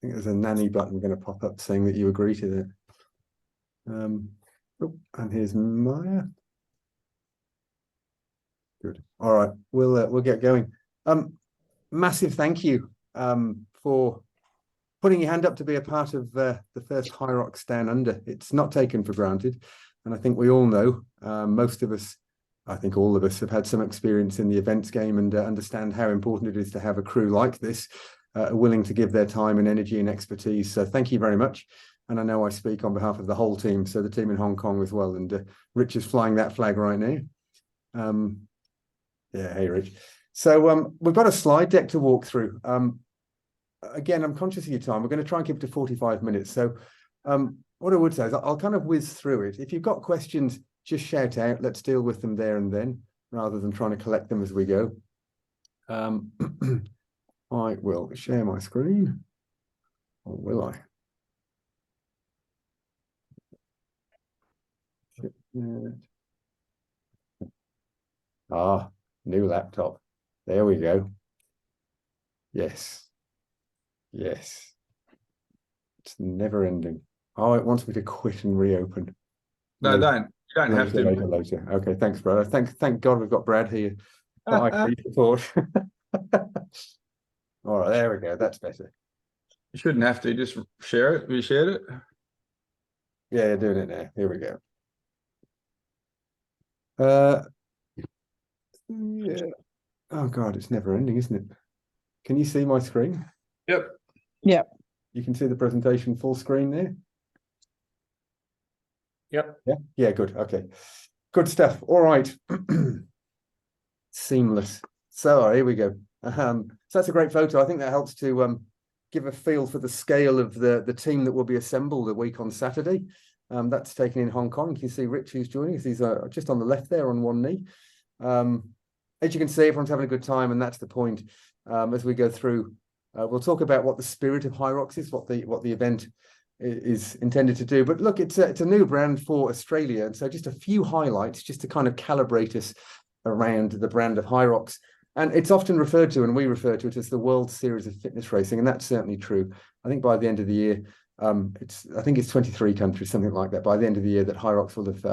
think there's a nanny button going to pop up saying that you agree to that. And here's Maya. Good. All right, we'll get going. Massive thank you for putting your hand up to be a part of the first HYROX Down Under. It's not taken for granted, and I think we all know, most of us, I think all of us, have had some experience in the events game and understand how important it is to have a crew like this, willing to give their time and energy and expertise. So thank you very much. And I know I speak on behalf of the whole team, so the team in Hong Kong as well. And Rich is flying that flag right now. Yeah, hey, Rich. So we've got a slide deck to walk through. Again, I'm conscious of your time. We're going to try and keep it to 45 minutes. So what I would say is I'll kind of whiz through it. If you've got questions, just shout out. Let's deal with them there and then, rather than trying to collect them as we go. I will share my screen. Or will I? New laptop. There we go. Yes. Yes. It's never ending. Oh, it wants me to quit and reopen. No, don't. You don't have to. Later. Okay, thanks, brother. Thank God we've got Brad here. Support. All right, there we go. That's better. You shouldn't have to. Just share it. Have you shared it? Yeah, you're doing it now. Here we go. Yeah. Oh God, it's never ending, isn't it? Can you see my screen? Yep. Yep. You can see the presentation full screen there. Yep. Yeah. Yeah. Good. Okay. Good stuff. All right. Seamless. So here we go. So that's a great photo. I think that helps to give a feel for the scale of the team that will be assembled a week on Saturday. That's taken in Hong Kong. You can see Rich, who's joining us. He's just on the left there on one knee. As you can see, everyone's having a good time, and that's the point. As we go through, we'll talk about what the spirit of HYROX is, what the event is intended to do. But look, it's a new brand for Australia, and so just a few highlights just to kind of calibrate us around the brand of HYROX. And it's often referred to, and we refer to it as the World Series of Fitness Racing, and that's certainly true. I think by the end of the year, I think it's 23 countries, something like that. By the end of the year, that HYROX will have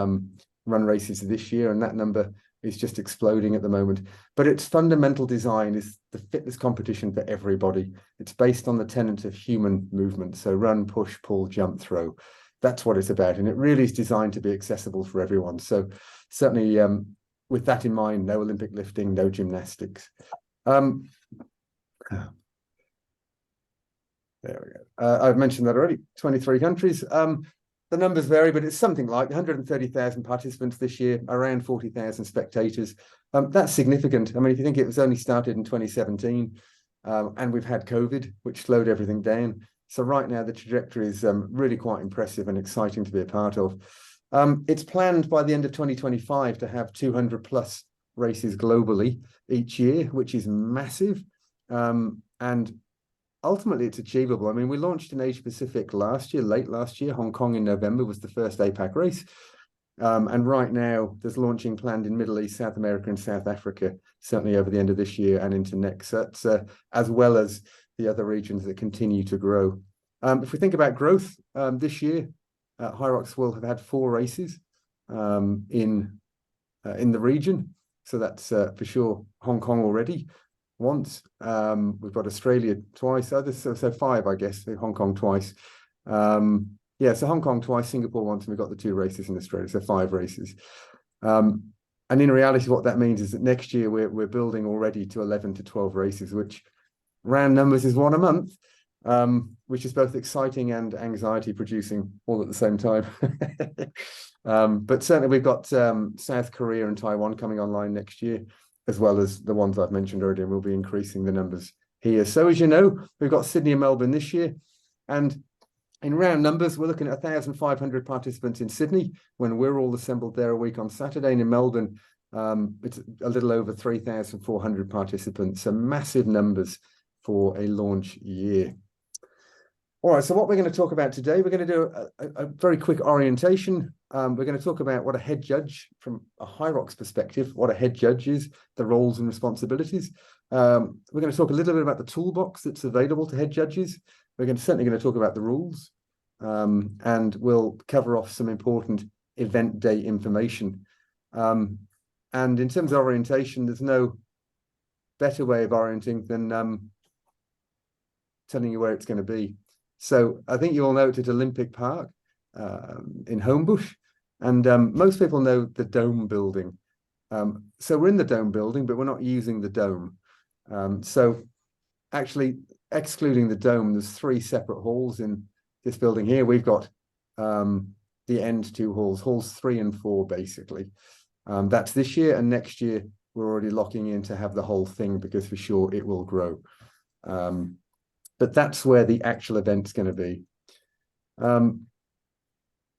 run races this year, and that number is just exploding at the moment. But its fundamental design is the fitness competition for everybody. It's based on the tenet of human movement. So run, push, pull, jump, throw. That's what it's about. And it really is designed to be accessible for everyone. So certainly with that in mind, no Olympic lifting, no gymnastics. There we go. I've mentioned that already, 23 countries. The numbers vary, but it's something like 130,000 participants this year, around 40,000 spectators. That's significant. I mean, if you think it was only started in 2017, and we've had COVID, which slowed everything down. So right now, the trajectory is really quite impressive and exciting to be a part of. It's planned by the end of 2025 to have 200 plus races globally each year, which is massive. And ultimately, it's achievable. I mean, we launched in Asia Pacific late last year. Hong Kong in November was the first APAC race. And right now, there's launching planned in Middle East, South America, and South Africa, certainly over the end of this year and into next. So that's as well as the other regions that continue to grow. If we think about growth this year, HYROX will have had 4 races in the region. So that's for sure Hong Kong already. Once we've got Australia twice, so 5, I guess. Hong Kong twice, yeah. So Hong Kong twice, Singapore once, and we've got the 2 races in Australia, so 5 races. And in reality, what that means is that next year we're building already to 11 to 12 races, which round numbers is 1 a month, which is both exciting and anxiety producing all at the same time. But certainly we've got South Korea and Taiwan coming online next year, as well as the ones I've mentioned already, and we'll be increasing the numbers here. So as you know, we've got Sydney and Melbourne this year. And in round numbers, we're looking at 1,500 participants in Sydney when we're all assembled there a week on Saturday. And in Melbourne, it's a little over 3,400 participants. So massive numbers for a launch year. All right, so what we're going to talk about today, we're going to do a very quick orientation. We're going to talk about what a head judge, from a HYROX perspective, what a head judge is, the roles and responsibilities. We're going to talk a little bit about the toolbox that's available to head judges. We're certainly going to talk about the rules, and we'll cover off some important event day information. And in terms of orientation, there's no better way of orienting than telling you where it's going to be. So I think you all know it's at Olympic Park in Homebush, and most people know the Dome building. So we're in the Dome building, but we're not using the Dome. So actually, excluding the Dome, there's 3 separate halls in this building here. We've got the end 2 halls, halls 3 and 4, basically. That's this year, and next year we're already locking in to have the whole thing, because for sure it will grow. But that's where the actual event's going to be.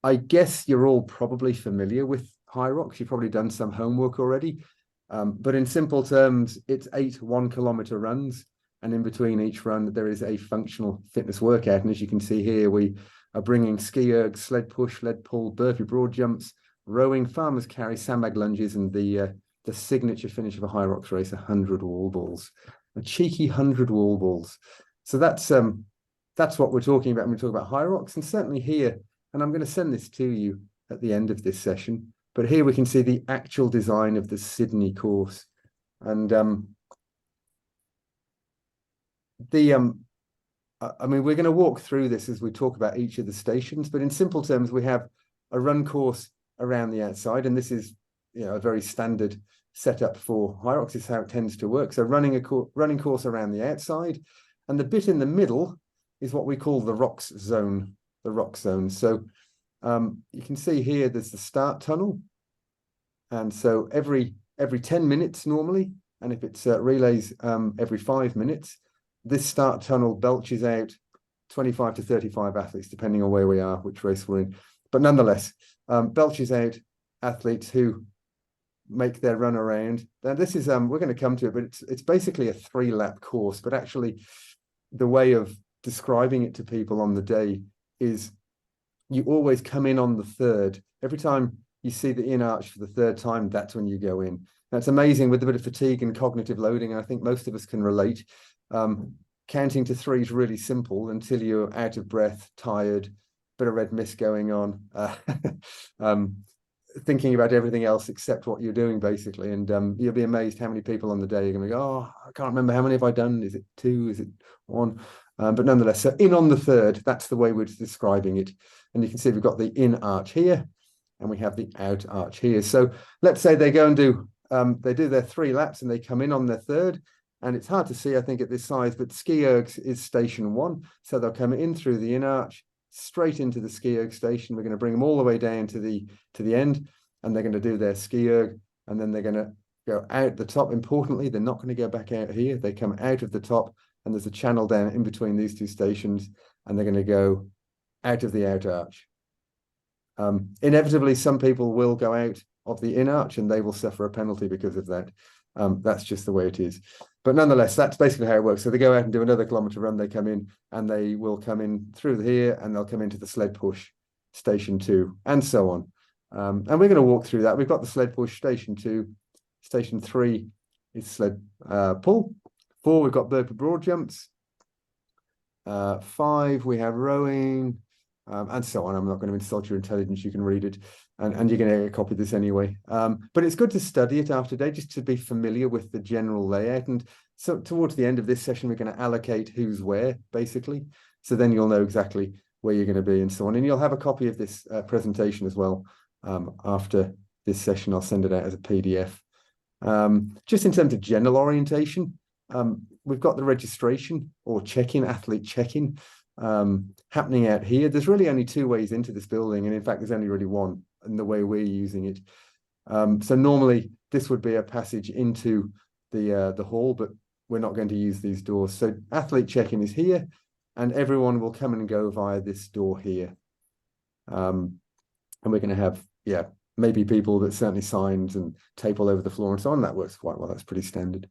I guess you're all probably familiar with HYROX. You've probably done some homework already. But in simple terms, it's 8 1-kilometer runs, and in between each run there is a functional fitness workout. And as you can see here, we are bringing ski erg, sled push, lead pull, burpee broad jumps, rowing, farmer's carry, sandbag lunges, and the signature finish of a HYROX race, 100 wall balls, a cheeky 100 wall balls. So that's what we're talking about when we talk about HYROX. And certainly here, and I'm going to send this to you at the end of this session, but here we can see the actual design of the Sydney course. And I mean, we're going to walk through this as we talk about each of the stations, but in simple terms, we have a run course around the outside, and this is, you know, a very standard setup for HYROX. This is how it tends to work. So running course around the outside, and the bit in the middle is what we call the rocks zone, the rock zone. So you can see here there's the start tunnel, and so every 10 minutes normally, and if it's relays every 5 minutes, this start tunnel belches out 25 to 35 athletes, depending on where we are, which race we're in. But nonetheless, belches out athletes who make their run around. Now this is, we're going to come to it, but it's basically a 3-lap course. But actually, the way of describing it to people on the day is you always come in on the 3rd. Every time you see the in arch for the 3rd time, that's when you go in. That's amazing with a bit of fatigue and cognitive loading. And I think most of us can relate. Counting to 3 is really simple until you're out of breath, tired, bit of red mist going on, thinking about everything else except what you're doing, basically. And you'll be amazed how many people on the day are going to go, oh, I can't remember, how many have I done? Is it 2? Is it 1? But nonetheless, so in on the 3rd, that's the way we're describing it. And you can see we've got the in arch here, and we have the out arch here. So let's say they go and do, they do their 3 laps and they come in on their 3rd. And it's hard to see, I think, at this size, but ski ergs is station 1. So they'll come in through the in arch, straight into the ski erg station. We're going to bring them all the way down to the end, and they're going to do their ski erg, and then they're going to go out the top. Importantly, they're not going to go back out here. They come out of the top, and there's a channel down in between these 2 stations, and they're going to go out of the out arch. Inevitably, some people will go out of the in arch, and they will suffer a penalty because of that. That's just the way it is. But nonetheless, that's basically how it works. So they go out and do another kilometer run, they come in, and they will come in through here, and they'll come into the sled push station 2, and so on. And we're going to walk through that. We've got the sled push station 2, station 3 is sled pull, 4 we've got burpee broad jumps, 5 we have rowing, and so on. I'm not going to insult your intelligence, you can read it, and you're going to get a copy of this anyway. But it's good to study it after day, just to be familiar with the general layout. And so towards the end of this session, we're going to allocate who's where, basically. So then you'll know exactly where you're going to be and so on. And you'll have a copy of this presentation as well after this session. I'll send it out as a PDF. Just in terms of general orientation, we've got the registration or check-in, athlete check-in, happening out here. There's really only 2 ways into this building, and in fact there's only really one in the way we're using it. So normally this would be a passage into the hall, but we're not going to use these doors. So athlete check-in is here, and everyone will come and go via this door here. And we're going to have, maybe people, but certainly signs and tape all over the floor and so on. That works quite well. That's pretty standard.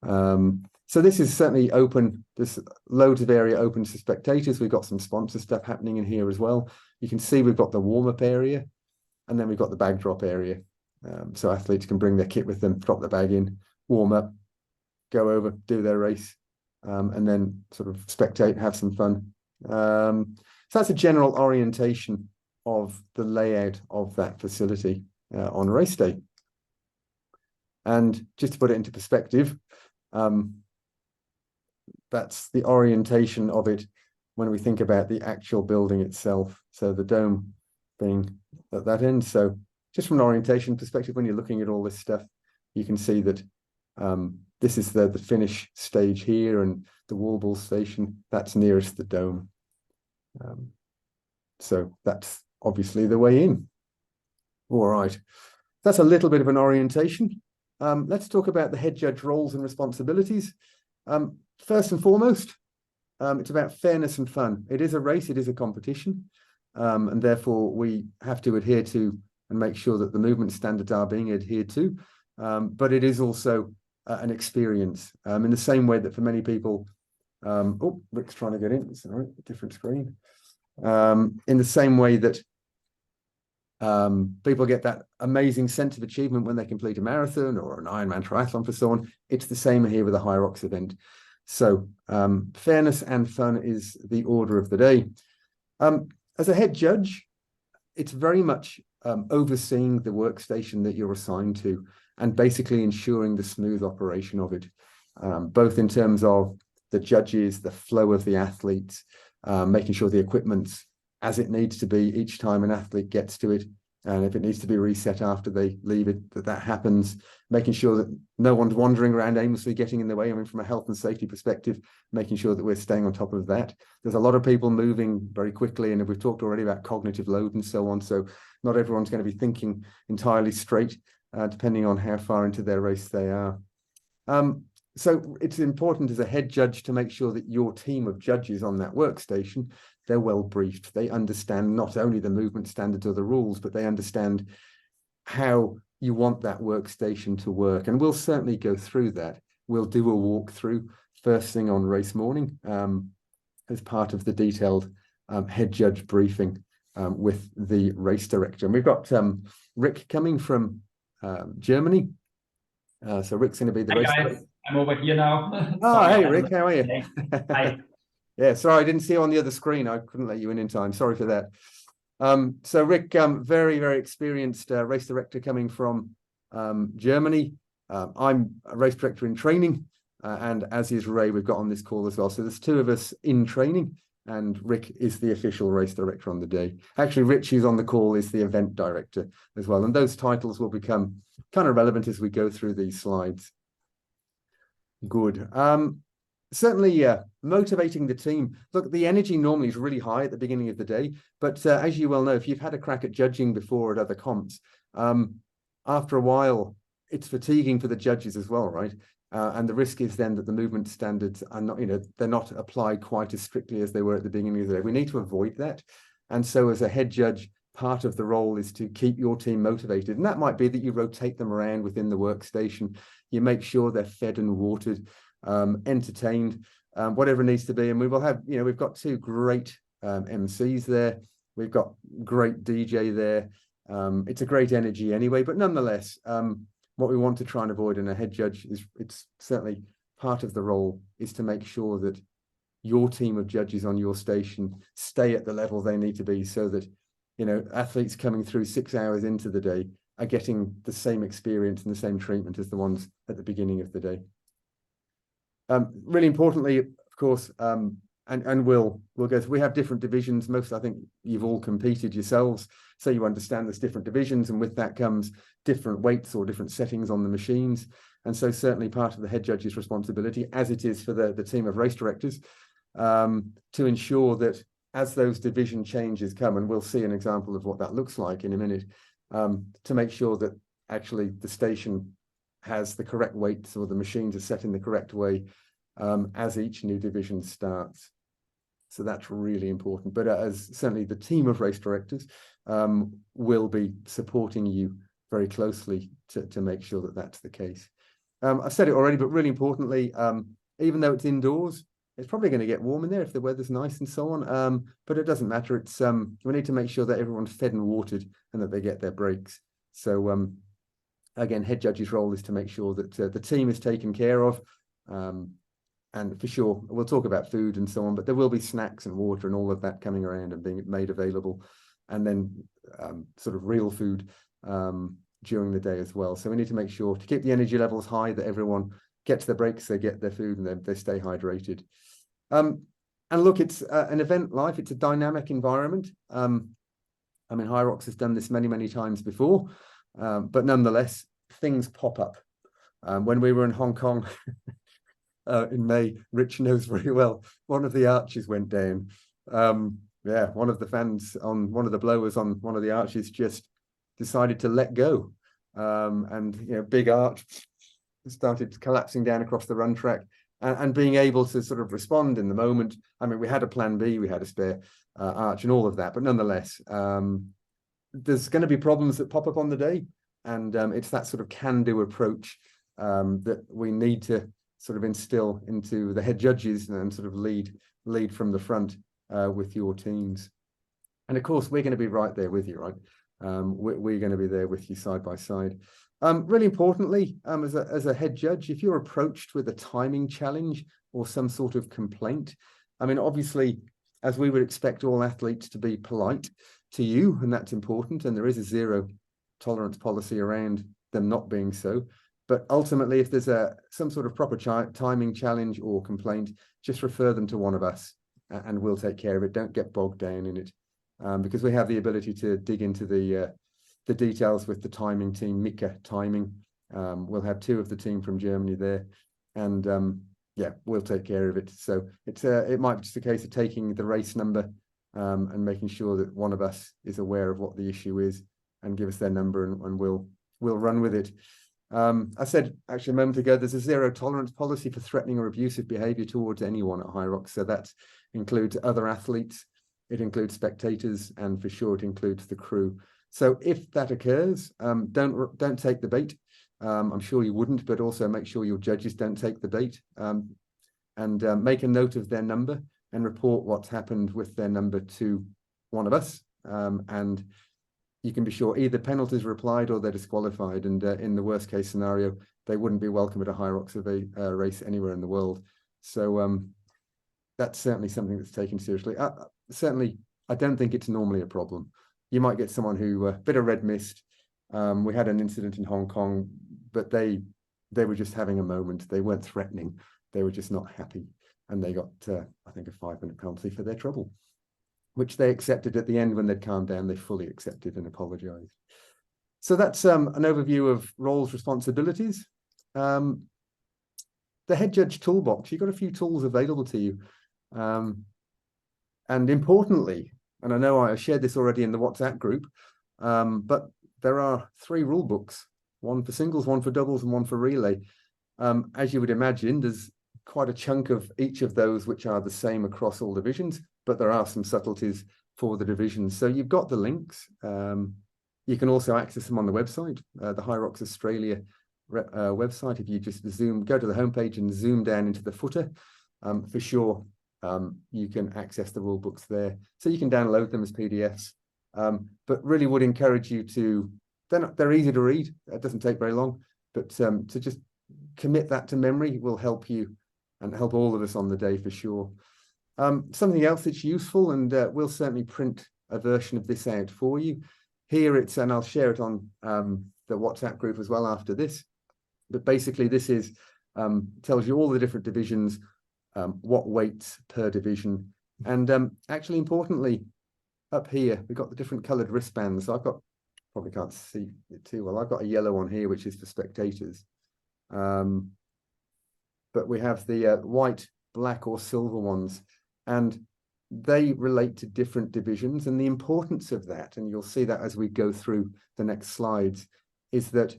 So this is certainly open. There's loads of area open to spectators. We've got some sponsor stuff happening in here as well. You can see we've got the warm-up area, and then we've got the bag drop area. So athletes can bring their kit with them, drop the bag in, warm up, go over, do their race, and then sort of spectate, have some fun. So that's a general orientation of the layout of that facility on race day. And just to put it into perspective, that's the orientation of it when we think about the actual building itself. So the dome being at that end. So just from an orientation perspective, when you're looking at all this stuff, you can see that this is the finish stage here, and the wall ball station, that's nearest the dome. So that's obviously the way in. All right, that's a little bit of an orientation. Let's talk about the head judge roles and responsibilities. First and foremost, it's about fairness and fun. It is a race, it is a competition, and therefore we have to adhere to and make sure that the movement standards are being adhered to. But it is also an experience in the same way that for many people, oh, Rick's trying to get in, it's all right, different screen. In the same way that people get that amazing sense of achievement when they complete a marathon or an Ironman triathlon for someone, it's the same here with a HYROX event. So fairness and fun is the order of the day. As a head judge, it's very much overseeing the workstation that you're assigned to and basically ensuring the smooth operation of it, both in terms of the judges, the flow of the athletes, making sure the equipment's as it needs to be each time an athlete gets to it. And if it needs to be reset after they leave it, that happens, making sure that no one's wandering around aimlessly getting in the way. I mean, from a health and safety perspective, making sure that we're staying on top of that. There's a lot of people moving very quickly, and we've talked already about cognitive load and so on. So not everyone's going to be thinking entirely straight, depending on how far into their race they are. So it's important as a head judge to make sure that your team of judges on that workstation, they're well briefed. They understand not only the movement standards or the rules, but they understand how you want that workstation to work. And we'll certainly go through that. We'll do a walkthrough first thing on race morning as part of the detailed head judge briefing with the race director. And we've got Rick coming from Germany. So Rick's going to be the race director. I'm over here now. Oh, hey, Rick, how are you? Hi. Yeah, sorry, I didn't see you on the other screen. I couldn't let you in time. Sorry for that. So Rick, very, very experienced race director coming from Germany. I'm a race director in training, and as is Ray, we've got on this call as well. So there's two of us in training, and Rick is the official race director on the day. Actually, Rich, who's on the call, is the event director as well. And those titles will become kind of relevant as we go through these slides. Good. Certainly motivating the team. Look, the energy normally is really high at the beginning of the day, but as you well know, if you've had a crack at judging before at other comps, after a while, it's fatiguing for the judges as well, right? And the risk is then that the movement standards are not, they're not applied quite as strictly as they were at the beginning of the day. We need to avoid that. And so as a head judge, part of the role is to keep your team motivated. And that might be that you rotate them around within the workstation. You make sure they're fed and watered, entertained, whatever it needs to be. And we will have, we've got two great MCs there. We've got great DJ there. It's a great energy anyway, but nonetheless, what we want to try and avoid in a head judge is, it's certainly part of the role is to make sure that your team of judges on your station stay at the level they need to be, so that athletes coming through 6 hours into the day are getting the same experience and the same treatment as the ones at the beginning of the day. Really importantly, of course, and we'll go through, we have different divisions. Most, I think you've all competed yourselves, so you understand there's different divisions, and with that comes different weights or different settings on the machines. And so certainly part of the head judge's responsibility, as it is for the team of race directors, to ensure that as those division changes come, and we'll see an example of what that looks like in a minute, to make sure that actually the station has the correct weights, or the machines are set in the correct way as each new division starts. So that's really important. But as certainly the team of race directors will be supporting you very closely to make sure that that's the case. I've said it already, but really importantly, even though it's indoors, it's probably going to get warm in there if the weather's nice and so on. But it doesn't matter. It's we need to make sure that everyone's fed and watered and that they get their breaks. So again, head judge's role is to make sure that the team is taken care of. And for sure, we'll talk about food and so on, but there will be snacks and water and all of that coming around and being made available. And then sort of real food during the day as well. So we need to make sure to keep the energy levels high, that everyone gets their breaks, they get their food, and they stay hydrated. And look, it's an event life. It's a dynamic environment. I mean, HYROX has done this many, many times before, but nonetheless, things pop up. When we were in Hong Kong in May, Rich knows very well, one of the arches went down. Yeah, one of the fans on one of the blowers on one of the arches just decided to let go. And, you know, big arch started collapsing down across the run track, and being able to sort of respond in the moment. I mean, we had a plan B, we had a spare arch and all of that, but nonetheless, there's going to be problems that pop up on the day. And it's that sort of can-do approach that we need to sort of instill into the head judges and sort of lead from the front with your teams. And of course, we're going to be right there with you, right? We're going to be there with you side by side. Really importantly, as a head judge, if you're approached with a timing challenge or some sort of complaint, I mean, obviously, as we would expect all athletes to be polite to you, and that's important, and there is a zero tolerance policy around them not being so. But ultimately, if there's some sort of proper timing challenge or complaint, just refer them to one of us, and we'll take care of it. Don't get bogged down in it, because we have the ability to dig into the details with the timing team, Mika Timing. We'll have two of the team from Germany there, and yeah, we'll take care of it. So it might be just a case of taking the race number and making sure that one of us is aware of what the issue is and give us their number, and we'll run with it. I said actually a moment ago, there's a zero tolerance policy for threatening or abusive behavior towards anyone at HYROX. So that includes other athletes, it includes spectators, and for sure it includes the crew. So if that occurs, don't take the bait. I'm sure you wouldn't, but also make sure your judges don't take the bait, and make a note of their number and report what's happened with their number to one of us. And you can be sure either penalties are applied or they're disqualified. And in the worst case scenario, they wouldn't be welcome at a HYROX race anywhere in the world. So that's certainly something that's taken seriously. Certainly, I don't think it's normally a problem. You might get someone who bit of red mist. We had an incident in Hong Kong, but they were just having a moment. They weren't threatening. They were just not happy. And they got, I think, a 5-minute penalty for their trouble, which they accepted at the end when they'd calmed down. They fully accepted and apologized. So that's an overview of roles, responsibilities. The head judge toolbox, you've got a few tools available to you. And importantly, and I know I shared this already in the WhatsApp group, but there are 3 rule books, one for singles, one for doubles, and one for relay. As you would imagine, there's quite a chunk of each of those which are the same across all divisions, but there are some subtleties for the divisions. So you've got the links. You can also access them on the website, the HYROX Australia website. If you just go to the homepage and zoom down into the footer, for sure, you can access the rule books there. So you can download them as PDFs, but really would encourage you to, they're easy to read. It doesn't take very long, but to just commit that to memory will help you and help all of us on the day for sure. Something else that's useful, and we'll certainly print a version of this out for you. Here it's, and I'll share it on the WhatsApp group as well after this. But basically this is, tells you all the different divisions, what weights per division. And actually importantly, up here, we've got the different colored wristbands. So I've got, probably can't see it too well. I've got a yellow one here, which is for spectators. But we have the white, black or silver ones, and they relate to different divisions. And the importance of that, and you'll see that as we go through the next slides, is that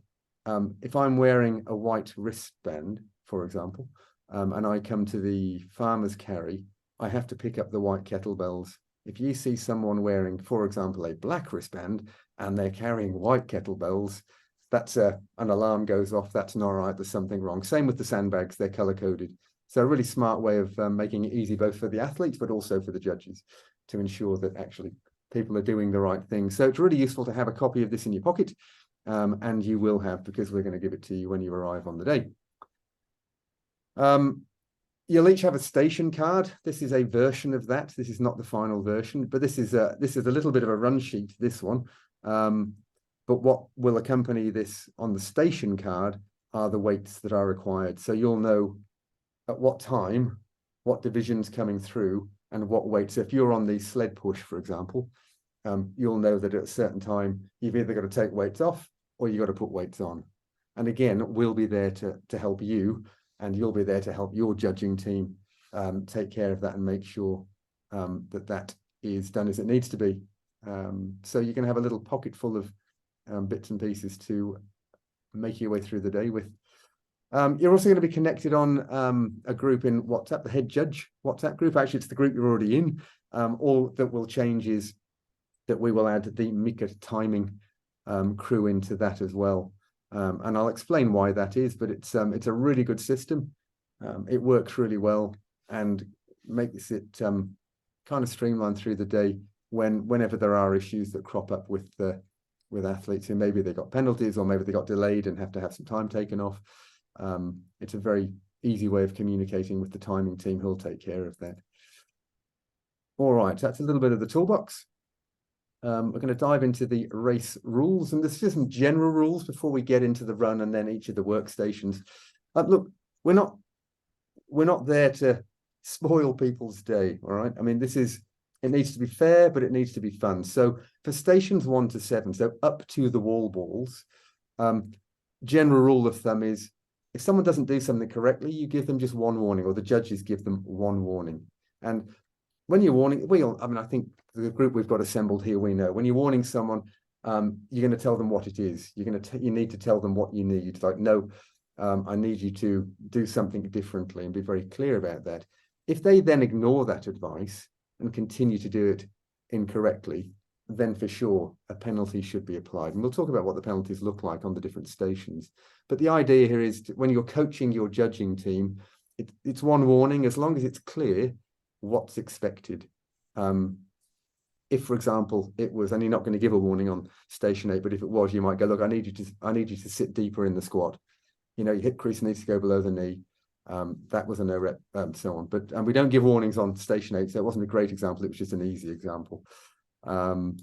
if I'm wearing a white wristband, for example, and I come to the farmer's carry, I have to pick up the white kettlebells. If you see someone wearing, for example, a black wristband and they're carrying white kettlebells, that's an alarm goes off. That's not right. There's something wrong. Same with the sandbags. They're color coded. So a really smart way of making it easy, both for the athletes, but also for the judges, to ensure that actually people are doing the right thing. So it's really useful to have a copy of this in your pocket, and you will have, because we're going to give it to you when you arrive on the day. You'll each have a station card. This is a version of that. This is not the final version, but this is a little bit of a run sheet, this one. But what will accompany this on the station card are the weights that are required. So you'll know at what time, what division's coming through, and what weights. So if you're on the sled push, for example, you'll know that at a certain time, you've either got to take weights off or you've got to put weights on. And again, we'll be there to help you, and you'll be there to help your judging team take care of that and make sure that is done as it needs to be. So you can have a little pocket full of bits and pieces to make your way through the day with. You're also going to be connected on a group in WhatsApp, the head judge WhatsApp group. Actually, it's the group you're already in. All that will change is that we will add the Mika timing crew into that as well. And I'll explain why that is, but it's a really good system. It works really well and makes it kind of streamlined through the day whenever there are issues that crop up with athletes who maybe they got penalties or maybe they got delayed and have to have some time taken off. It's a very easy way of communicating with the timing team who'll take care of that. All right, that's a little bit of the toolbox. We're going to dive into the race rules, and there's just some general rules before we get into the run and then each of the workstations. Look, we're not there to spoil people's day, all right? I mean, it needs to be fair, but it needs to be fun. So for stations 1 to 7, so up to the wall balls, general rule of thumb is if someone doesn't do something correctly, you give them just one warning, or the judges give them one warning. And when you're warning, I think the group we've got assembled here, we know when you're warning someone, you're going to tell them what it is. You need to tell them what you need. Like, no, I need you to do something differently, and be very clear about that. If they then ignore that advice and continue to do it incorrectly, then for sure a penalty should be applied. And we'll talk about what the penalties look like on the different stations. But the idea here is when you're coaching your judging team, it's one warning as long as it's clear what's expected. If, for example, it was, and you're not going to give a warning on station 8, but if it was, you might go, look, I need you to sit deeper in the squat. You know, your hip crease needs to go below the knee. That was a no rep, so on. But we don't give warnings on station 8, so it wasn't a great example. It was just an easy example. And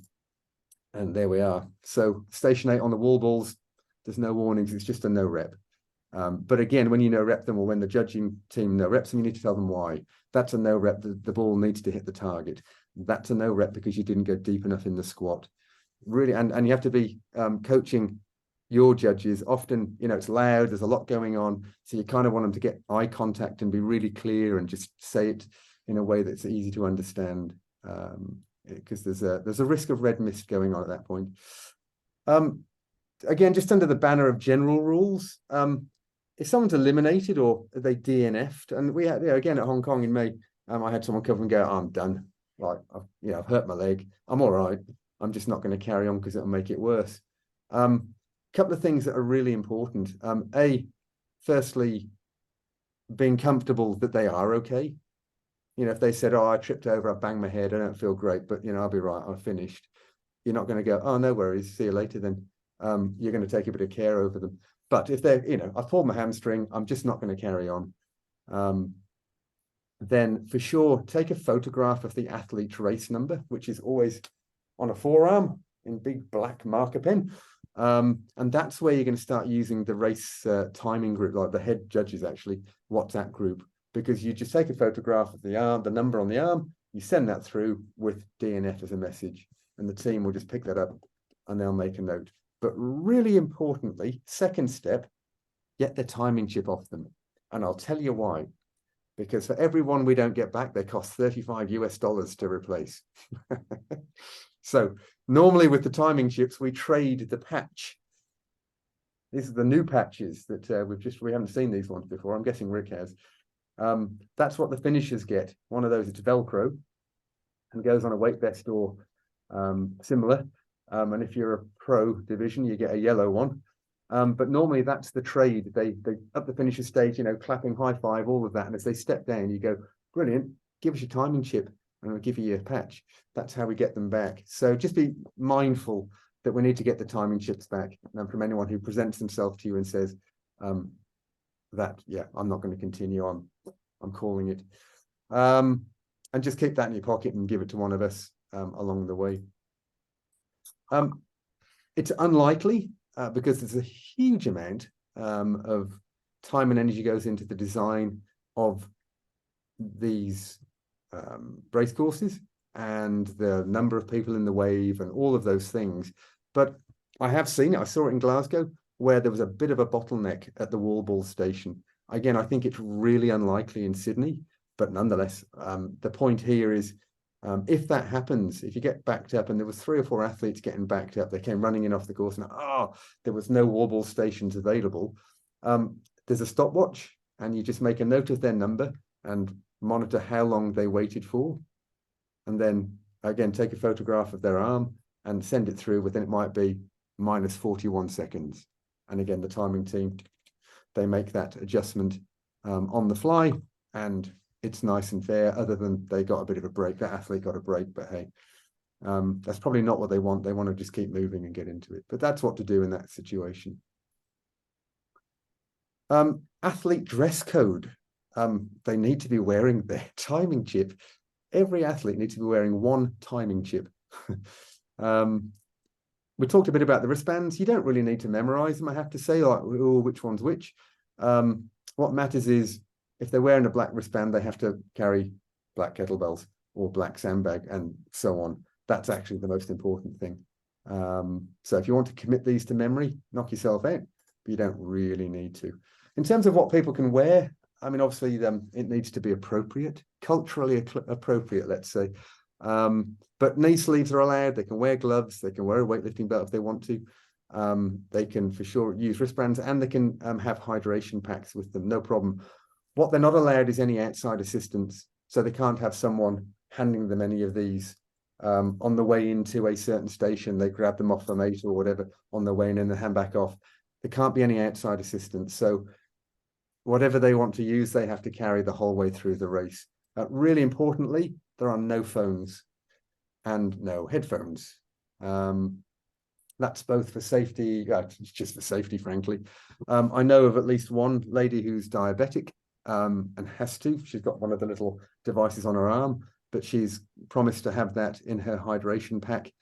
there we are. So station 8 on the wall balls, there's no warnings. It's just a no rep. But again, when you no rep them, or when the judging team no reps them, you need to tell them why. That's a no rep. The ball needs to hit the target. That's a no rep because you didn't go deep enough in the squat. Really, and you have to be coaching your judges. Often, you know, it's loud, there's a lot going on, so you kind of want them to get eye contact and be really clear and just say it in a way that's easy to understand, because there's a risk of red mist going on at that point. Again, just under the banner of general rules, if someone's eliminated or they DNF'd, and we had, again at Hong Kong in May, I had someone come and go, I'm done. Like, I've hurt my leg. I'm all right. I'm just not going to carry on because it'll make it worse. Couple of things that are really important. Firstly, being comfortable that they are okay. You know, if they said, oh, I tripped over, I banged my head, I don't feel great, but, you know, I'll be right, I'm finished. You're not going to go, oh, no worries, see you later then. You're going to take a bit of care over them. But if they're, you know, I've pulled my hamstring, I'm just not going to carry on. Then for sure, take a photograph of the athlete's race number, which is always on a forearm in big black marker pen. And that's where you're going to start using the race timing group, like the head judges actually, WhatsApp group, because you just take a photograph of the arm, the number on the arm, you send that through with DNF as a message, and the team will just pick that up and they'll make a note. But really importantly, second step, get the timing chip off them. And I'll tell you why. Because for every one we don't get back, they cost $35 US to replace. So normally with the timing chips, we trade the patch. These are the new patches that we haven't seen these ones before. I'm guessing Rick has. That's what the finishers get. One of those, it's Velcro and goes on a weight vest or similar. And if you're a pro division, you get a yellow one. But normally that's the trade. They up the finisher stage, you know, clapping, high five, all of that. And as they step down, you go, brilliant, give us your timing chip and we'll give you your patch. That's how we get them back. So just be mindful that we need to get the timing chips back. And from anyone who presents themselves to you and says, that, yeah, I'm not going to continue on. I'm calling it. And just keep that in your pocket and give it to one of us along the way. It's unlikely because there's a huge amount of time and energy goes into the design of these race courses and the number of people in the wave and all of those things. But I have seen it. I saw it in Glasgow where there was a bit of a bottleneck at the wall ball station. Again, I think it's really unlikely in Sydney, but nonetheless, the point here is if that happens, if you get backed up, and there was 3 or 4 athletes getting backed up, they came running in off the course and there was no wall ball stations available. There's a stopwatch and you just make a note of their number and monitor how long they waited for. And then again, take a photograph of their arm and send it through within, it might be minus 41 seconds. And again, the timing team, they make that adjustment on the fly, and it's nice and fair, other than they got a bit of a break. That athlete got a break, but hey, that's probably not what they want. They want to just keep moving and get into it. But that's what to do in that situation. Athlete dress code. They need to be wearing their timing chip. Every athlete needs to be wearing one timing chip. We talked a bit about the wristbands. You don't really need to memorize them, I have to say, like, oh, which one's which. What matters is if they're wearing a black wristband, they have to carry black kettlebells or black sandbag and so on. That's actually the most important thing. So if you want to commit these to memory, knock yourself out, but you don't really need to. In terms of what people can wear, I mean, obviously it needs to be appropriate, culturally appropriate, let's say. But knee sleeves are allowed. They can wear gloves. They can wear a weightlifting belt if they want to. They can for sure use wristbands, and they can have hydration packs with them, no problem. What they're not allowed is any outside assistance. So they can't have someone handing them any of these on the way into a certain station. They grab them off the mate or whatever on the way in and then hand back off. There can't be any outside assistance. So whatever they want to use, they have to carry the whole way through the race. Really importantly, there are no phones and no headphones. That's both for safety, it's just for safety, frankly. I know of at least one lady who's diabetic and has to. She's got one of the little devices on her arm, but she's promised to have that in her hydration pack.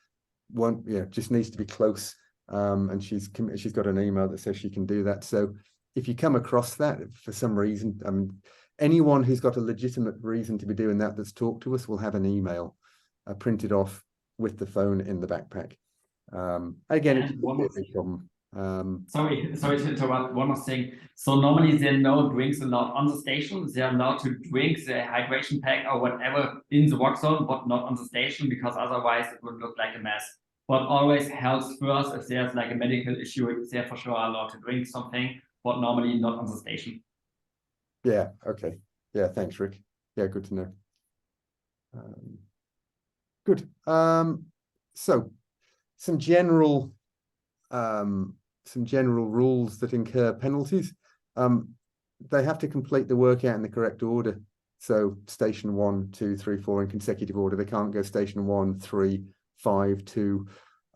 Just needs to be close. And she's got an email that says she can do that. So if you come across that for some reason, anyone who's got a legitimate reason to be doing that that's talked to us will have an email printed off with the phone in the backpack. Again, it's a big problem. Sorry to interrupt. One more thing. So normally there are no drinks allowed on the station. They are allowed to drink the hydration pack or whatever in the walk zone, but not on the station, because otherwise it would look like a mess. But always helps first if there's like a medical issue, they're for sure allowed to drink something, but normally not on the station. Yeah, okay. Yeah, thanks, Rick. Yeah, good to know. Good. So some general rules that incur penalties. They have to complete the workout in the correct order. So station 1, 2, 3, 4 in consecutive order. They can't go station 1, 3, 5, 2.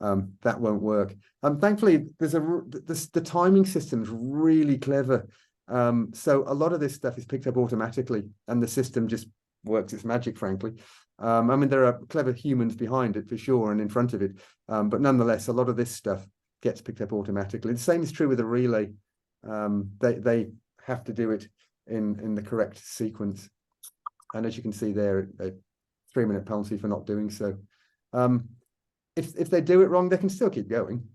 That won't work. Thankfully, the timing system is really clever. So a lot of this stuff is picked up automatically, and the system just works its magic, frankly. I mean, there are clever humans behind it for sure and in front of it, but nonetheless, a lot of this stuff gets picked up automatically. The same is true with a relay. They have to do it in the correct sequence, and as you can see there, a 3-minute penalty for not doing so. If they do it wrong, they can still keep going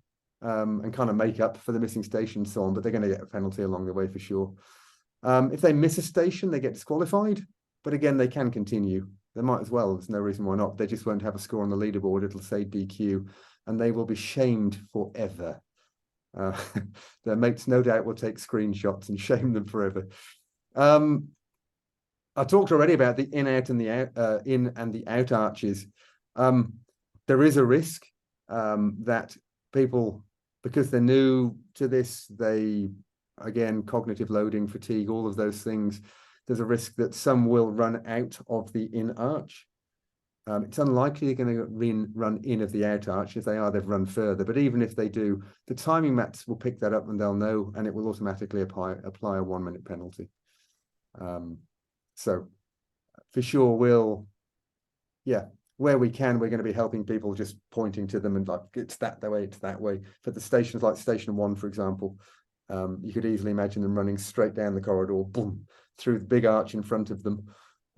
and kind of make up for the missing station and so on, but they're going to get a penalty along the way for sure. If they miss a station, they get disqualified, but again, they can continue. They might as well. There's no reason why not. They just won't have a score on the leaderboard. It'll say DQ, and they will be shamed forever. Their mates, no doubt, will take screenshots and shame them forever. I talked already about the in and the out arches. There is a risk that people, because they're new to this, again, cognitive loading, fatigue, all of those things, there's a risk that some will run out of the in arch. It's unlikely they're going to run in of the out arch. If they are, they've run further. But even if they do, the timing mats will pick that up and they'll know, and it will automatically apply a 1 minute penalty. So for sure, where we can, we're going to be helping people, just pointing to them and like, it's that way, it's that way. For the stations like Station 1, for example, you could easily imagine them running straight down the corridor, boom, through the big arch in front of them.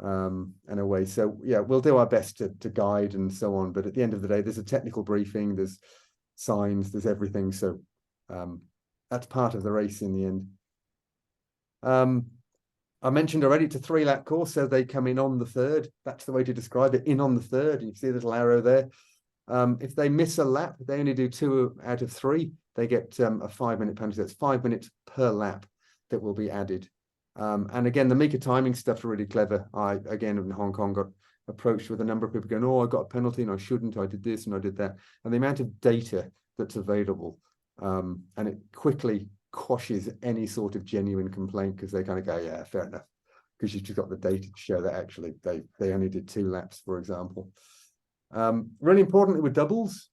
And away. So yeah, we'll do our best to guide and so on, but at the end of the day, there's a technical briefing, there's signs, there's everything. So that's part of the race in the end. I mentioned already, it's a 3-lap course, so they come in on the third. That's the way to describe it, in on the third. You see a little arrow there. If they miss a lap, they only do 2 out of 3. They get a 5-minute penalty. That's 5 minutes per lap that will be added. And again, the meter timing stuff's really clever. Again, in Hong Kong, got approached with a number of people going, oh, I got a penalty and I shouldn't, I did this and I did that. And the amount of data that's available, and it quickly quashes any sort of genuine complaint, because they kind of go, yeah, fair enough, because you've just got the data to show that actually they only did 2 laps, for example. Really importantly with doubles,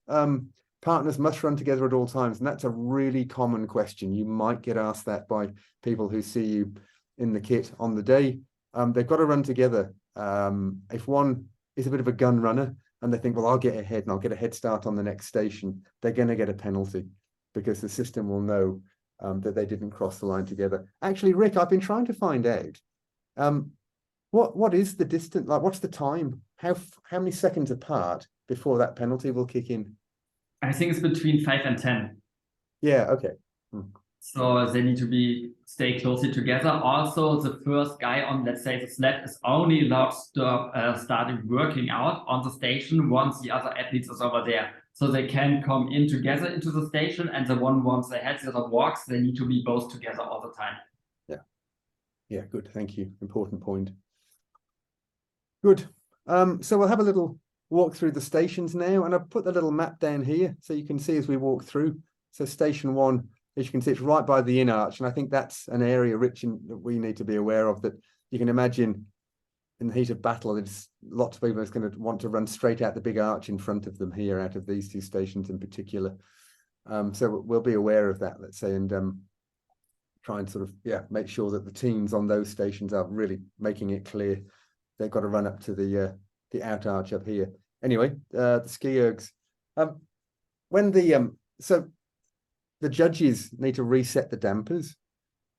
partners must run together at all times. And that's a really common question. You might get asked that by people who see you in the kit on the day. They've got to run together. If one is a bit of a gun runner and they think, well, I'll get ahead and I'll get a head start on the next station, they're going to get a penalty, because the system will know that they didn't cross the line together. Actually, Rick, I've been trying to find out, what is the distance, like what's the time? How many seconds apart before that penalty will kick in? I think it's between 5 and 10. Yeah, okay. So they need to stay closely together. Also, the first guy on, let's say, the sled is only allowed to start working out on the station once the other athletes is over there. So they can come in together into the station, and the one once they head, the other walks, they need to be both together all the time. Yeah. Yeah, good. Thank you. Important point. Good. So we'll have a little walk through the stations now, and I've put the little map down here so you can see as we walk through. So Station 1, as you can see, it's right by the in arch, and I think that's an area, Rich, that we need to be aware of, that you can imagine in the heat of battle, there's lots of people that's going to want to run straight out the big arch in front of them here, out of these 2 stations in particular. So we'll be aware of that, let's say, and try and sort of, make sure that the teams on those stations are really making it clear they've got to run up to the out arch up here. Anyway, the ski ergs. When so the judges need to reset the dampers,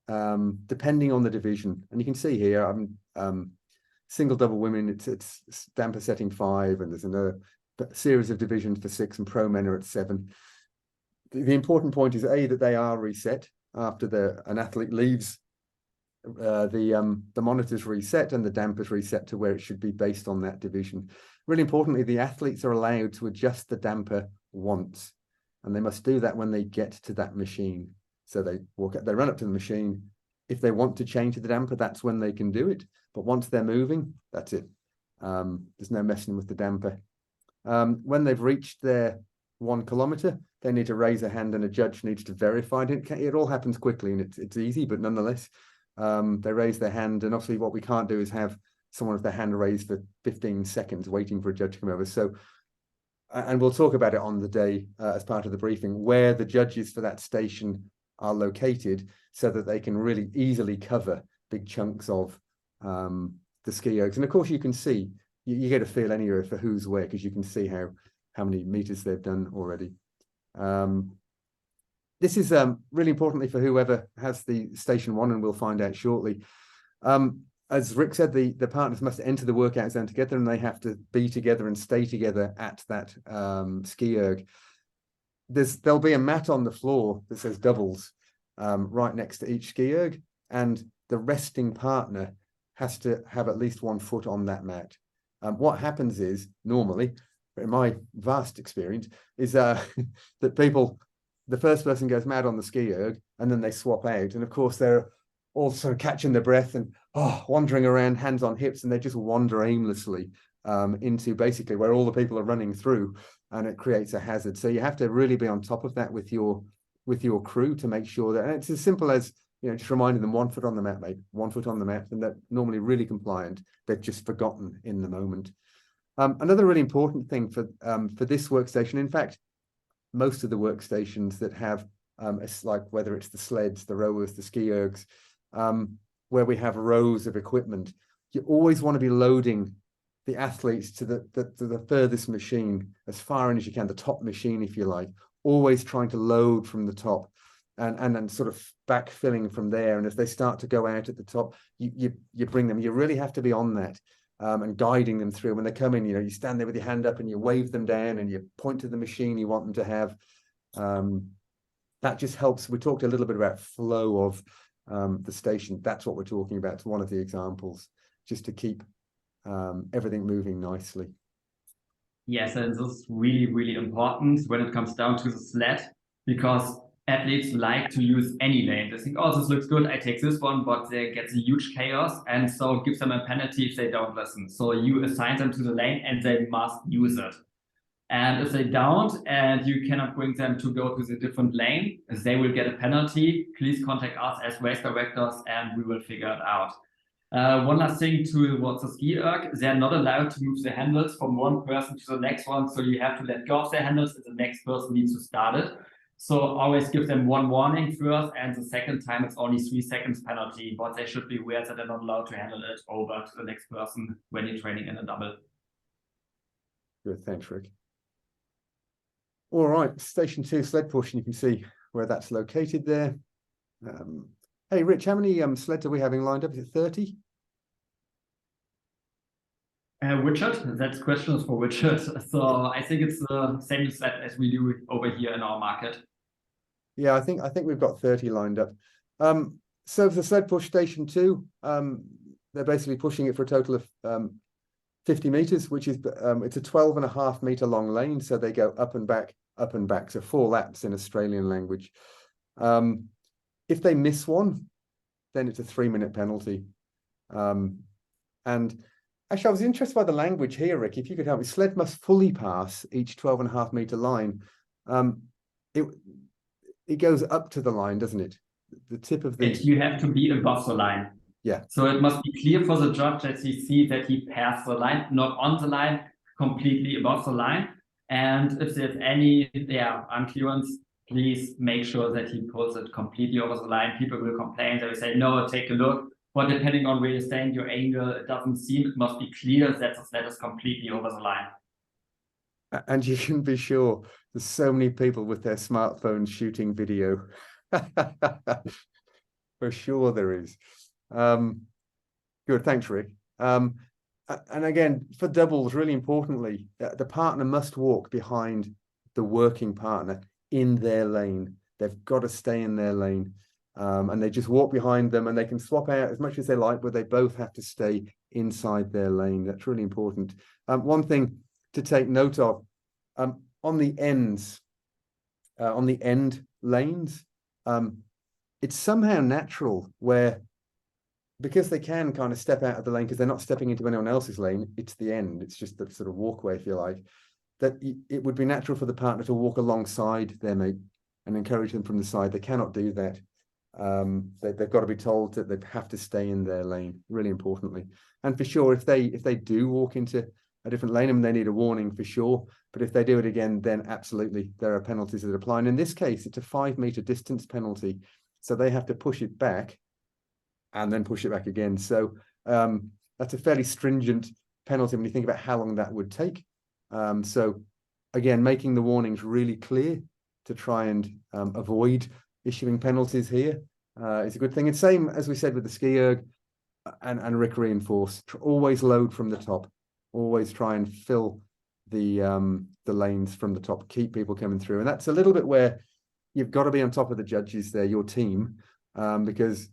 depending on the division. And you can see here, single, double women, it's damper setting 5, and there's another series of divisions for 6, and pro men are at 7. The important point is that they are reset after an athlete leaves. The monitors reset and the dampers reset to where it should be based on that division. Really importantly, the athletes are allowed to adjust the damper once, and they must do that when they get to that machine. So they run up to the machine. If they want to change the damper, that's when they can do it. But once they're moving, that's it. There's no messing with the damper. When they've reached their 1 kilometer, they need to raise a hand, and a judge needs to verify it. It all happens quickly, and it's easy, but nonetheless, they raise their hand. And obviously what we can't do is have someone with their hand raised for 15 seconds waiting for a judge to come over. So, and we'll talk about it on the day as part of the briefing, where the judges for that station are located, so that they can really easily cover big chunks of the ski ergs. And of course, you can see, you get a feel anyway for who's where, because you can see how many meters they've done already. This is really importantly for whoever has the Station 1, and we'll find out shortly. As Rick said, the partners must enter the workout zone together, and they have to be together and stay together at that ski erg. There'll be a mat on the floor that says doubles right next to each ski erg, and the resting partner has to have at least 1 foot on that mat. What happens is, normally, in my vast experience, is that the first person goes mad on the ski erg, and then they swap out. And of course, they're all sort of catching their breath and wandering around, hands on hips, and they just wander aimlessly into basically where all the people are running through, and it creates a hazard. So you have to really be on top of that with your crew to make sure that, and it's as simple as, just reminding them 1 foot on the mat, mate, 1 foot on the mat, and they're normally really compliant. They've just forgotten in the moment. Another really important thing for this workstation, in fact, most of the workstations that have it's like whether it's the sleds, the rowers, the ski ergs, where we have rows of equipment, you always want to be loading the athletes to the furthest machine as far in as you can, the top machine, if you like, always trying to load from the top and then sort of backfilling from there. And as they start to go out at the top, you bring them. You really have to be on that and guiding them through. When they come in, you know, you stand there with your hand up and you wave them down and you point to the machine you want them to have. That just helps. We talked a little bit about flow of the station. That's what we're talking about. It's one of the examples, just to keep everything moving nicely. Yes, and this is really, really important when it comes down to the sled, because athletes like to use any lane. They think, oh, this looks good, I take this one, but they get a huge chaos, and so gives them a penalty if they don't listen. So you assign them to the lane and they must use it. And if they don't, and you cannot bring them to go to the different lane, they will get a penalty. Please contact us as race directors and we will figure it out. One last thing towards the ski erg, they're not allowed to move the handles from one person to the next one. So you have to let go of their handles and the next person needs to start it. So always give them one warning first, and the second time it's only 3 seconds penalty, but they should be aware that they're not allowed to handle it over to the next person when you're training in a double. Good, thanks, Rick. All right, station 2 sled push, and you can see where that's located there. Hey, Rich, how many sleds are we having lined up? Is it 30? Richard, that question is for Richard. So I think it's the same sled as we do over here in our market. Yeah, I think we've got 30 lined up. So for the sled push station 2, they're basically pushing it for a total of 50 meters, which is it's a 12.5 meter long lane. So they go up and back, so 4 laps in Australian language. If they miss one, then it's a 3-minute penalty. And actually, I was interested by the language here, Rick. If you could help me, sled must fully pass each 12.5 meter line. It goes up to the line, doesn't it? The tip of the. You have to be above the line. Yeah. So it must be clear for the judge that he sees that he passed the line, not on the line, completely above the line. And if there's any unclearance, please make sure that he pulls it completely over the line. People will complain. They will say, no, take a look. But depending on where you stand, your angle, it doesn't seem, it must be clear that the sled is completely over the line. And you can be sure there's so many people with their smartphones shooting video. For sure there is. Good, thanks, Rick. And again, for doubles, really importantly, the partner must walk behind the working partner in their lane. They've got to stay in their lane. And they just walk behind them, and they can swap out as much as they like, but they both have to stay inside their lane. That's really important. One thing to take note of, on the ends, on the end lanes, it's somehow natural where, because they can kind of step out of the lane because they're not stepping into anyone else's lane, it's the end, it's just the sort of walkway, if you like, that it would be natural for the partner to walk alongside their mate and encourage them from the side. They cannot do that. They've got to be told that they have to stay in their lane, really importantly. And for sure, if they do walk into a different lane, and they need a warning for sure, but if they do it again, then absolutely there are penalties that apply. And in this case, it's a 5 meter distance penalty, so they have to push it back and then push it back again. So that's a fairly stringent penalty when you think about how long that would take. So again, making the warnings really clear to try and avoid issuing penalties here is a good thing. And same as we said with the ski erg, and Rick reinforced, always load from the top, always try and fill the lanes from the top, keep people coming through. And that's a little bit where you've got to be on top of the judges there, your team, because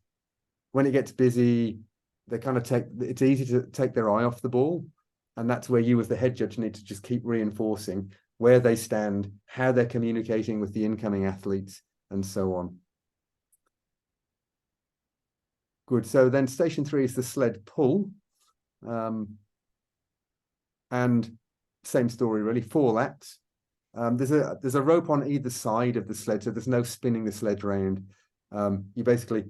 when it gets busy, they kind of it's easy to take their eye off the ball. And that's where you as the head judge need to just keep reinforcing where they stand, how they're communicating with the incoming athletes, and so on. Good. So then station 3 is the sled pull. And same story, really, 4 laps. There's a rope on either side of the sled, so there's no spinning the sled around. You basically,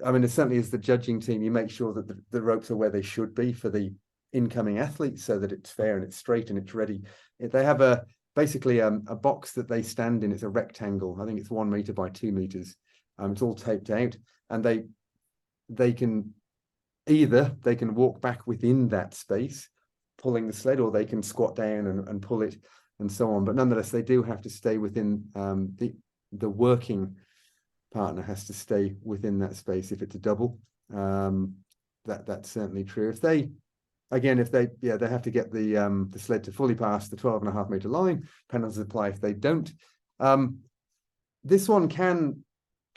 I mean, certainly as the judging team, you make sure that the ropes are where they should be for the incoming athletes so that it's fair and it's straight and it's ready. They have basically a box that they stand in. It's a rectangle. I think it's 1 meter by 2 meters. It's all taped out, and they can walk back within that space, pulling the sled, or they can squat down and pull it and so on. But nonetheless, they do have to stay within the working partner has to stay within that space. If it's a double, that's certainly true. If they have to get the sled to fully pass the 12.5 meter line. Penalties apply if they don't. This one can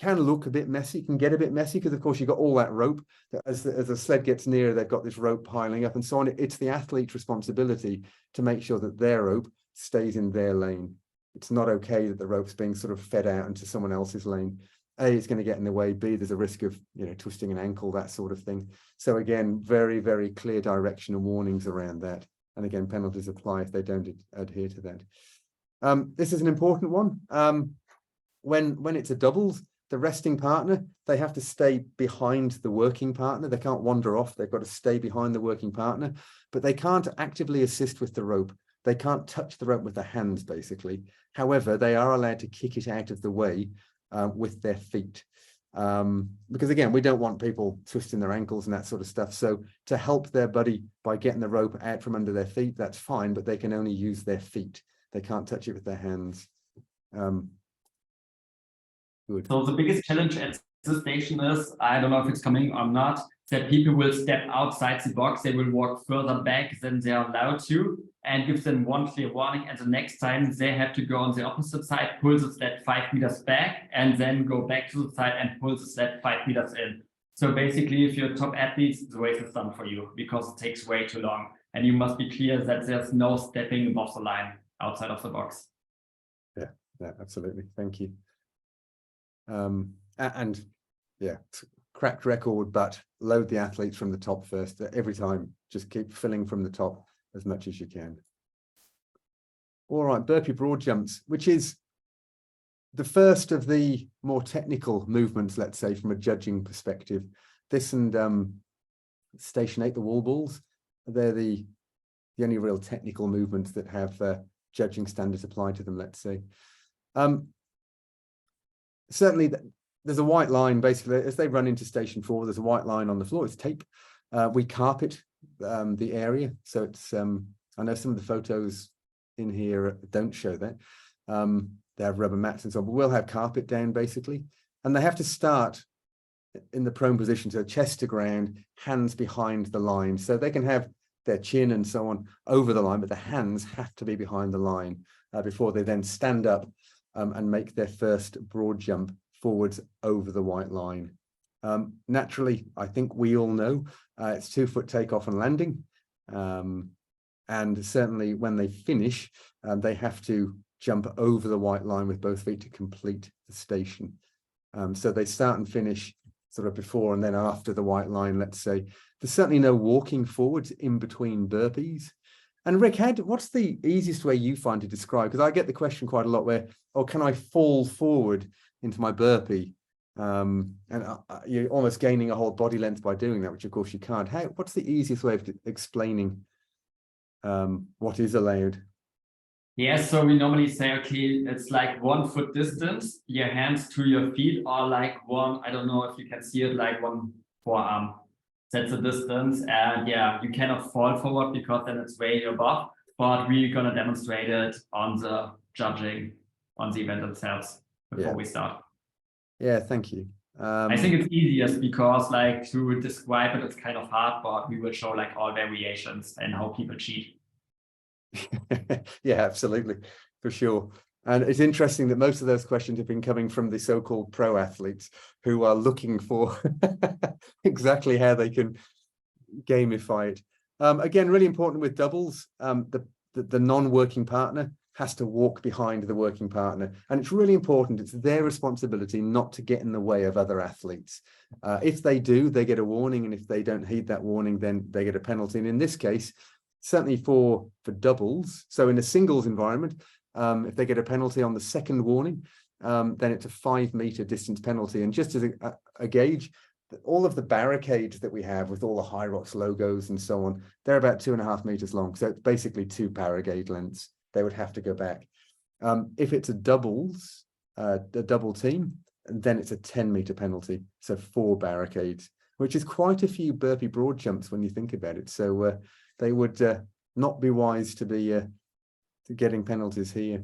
look a bit messy, can get a bit messy, because of course you've got all that rope. As the sled gets nearer, they've got this rope piling up and so on. It's the athlete's responsibility to make sure that their rope stays in their lane. It's not okay that the rope's being sort of fed out into someone else's lane. A, it's going to get in the way. B, there's a risk of twisting an ankle, that sort of thing. So again, very, very clear direction and warnings around that. And again, penalties apply if they don't adhere to that. This is an important one. When it's a doubles, the resting partner, they have to stay behind the working partner. They can't wander off. They've got to stay behind the working partner, but they can't actively assist with the rope. They can't touch the rope with their hands, basically. However, they are allowed to kick it out of the way with their feet. Because again, we don't want people twisting their ankles and that sort of stuff. So to help their buddy by getting the rope out from under their feet, that's fine, but they can only use their feet. They can't touch it with their hands. Good. So the biggest challenge at this station is, I don't know if it's coming or not, that people will step outside the box. They will walk further back than they are allowed to, and gives them one clear warning. And the next time they have to go on the opposite side, pull the sled 5 meters back, and then go back to the side and pull the sled 5 meters in. So basically, if you're top athletes, the race is done for you, because it takes way too long. And you must be clear that there's no stepping above the line outside of the box. Yeah, absolutely. Thank you. And yeah, cracked record, but load the athletes from the top first. Every time, just keep filling from the top as much as you can. All right, burpee broad jumps, which is the first of the more technical movements, let's say, from a judging perspective. This and Station 8, the wall balls, they're the only real technical movements that have judging standards applied to them, let's say. Certainly, there's a white line, basically, as they run into Station 4, there's a white line on the floor. It's tape. We carpet the area. So it's, I know some of the photos in here don't show that. They have rubber mats and so on, but we'll have carpet down, basically. And they have to start in the prone position, so chest to ground, hands behind the line. So they can have their chin and so on over the line, but the hands have to be behind the line before they then stand up and make their first broad jump forwards over the white line. Naturally, I think we all know it's 2 foot takeoff and landing. And certainly when they finish, they have to jump over the white line with both feet to complete the station. So they start and finish sort of before and then after the white line, let's say. There's certainly no walking forwards in between burpees. And Rick, what's the easiest way you find to describe? Because I get the question quite a lot where, oh, can I fall forward into my burpee? And you're almost gaining a whole body length by doing that, which of course you can't. What's the easiest way of explaining what is allowed? Yes, so we normally say, okay, it's like 1 foot distance, your hands to your feet, or like one, I don't know if you can see it, like one forearm. That's the distance. And yeah, you cannot fall forward because then it's way above, but we're going to demonstrate it on the judging, on the event themselves before we start. Yeah, thank you. I think it's easiest because like to describe it, it's kind of hard, but we will show like all variations and how people cheat. Yeah, absolutely, for sure. And it's interesting that most of those questions have been coming from the so-called pro athletes who are looking for exactly how they can gamify it. Again, really important with doubles, the non-working partner has to walk behind the working partner. And it's really important. It's their responsibility not to get in the way of other athletes. If they do, they get a warning. And if they don't heed that warning, then they get a penalty. And in this case, certainly for doubles, so in a singles environment, if they get a penalty on the second warning, then it's a 5 meter distance penalty. And just as a gauge, all of the barricades that we have with all the HYROX logos and so on, they're about 2.5 meters long. So it's basically 2 barricade lengths. They would have to go back. If it's a double team, then it's a 10-meter penalty. So 4 barricades, which is quite a few burpee broad jumps when you think about it. So they would not be wise to be getting penalties here.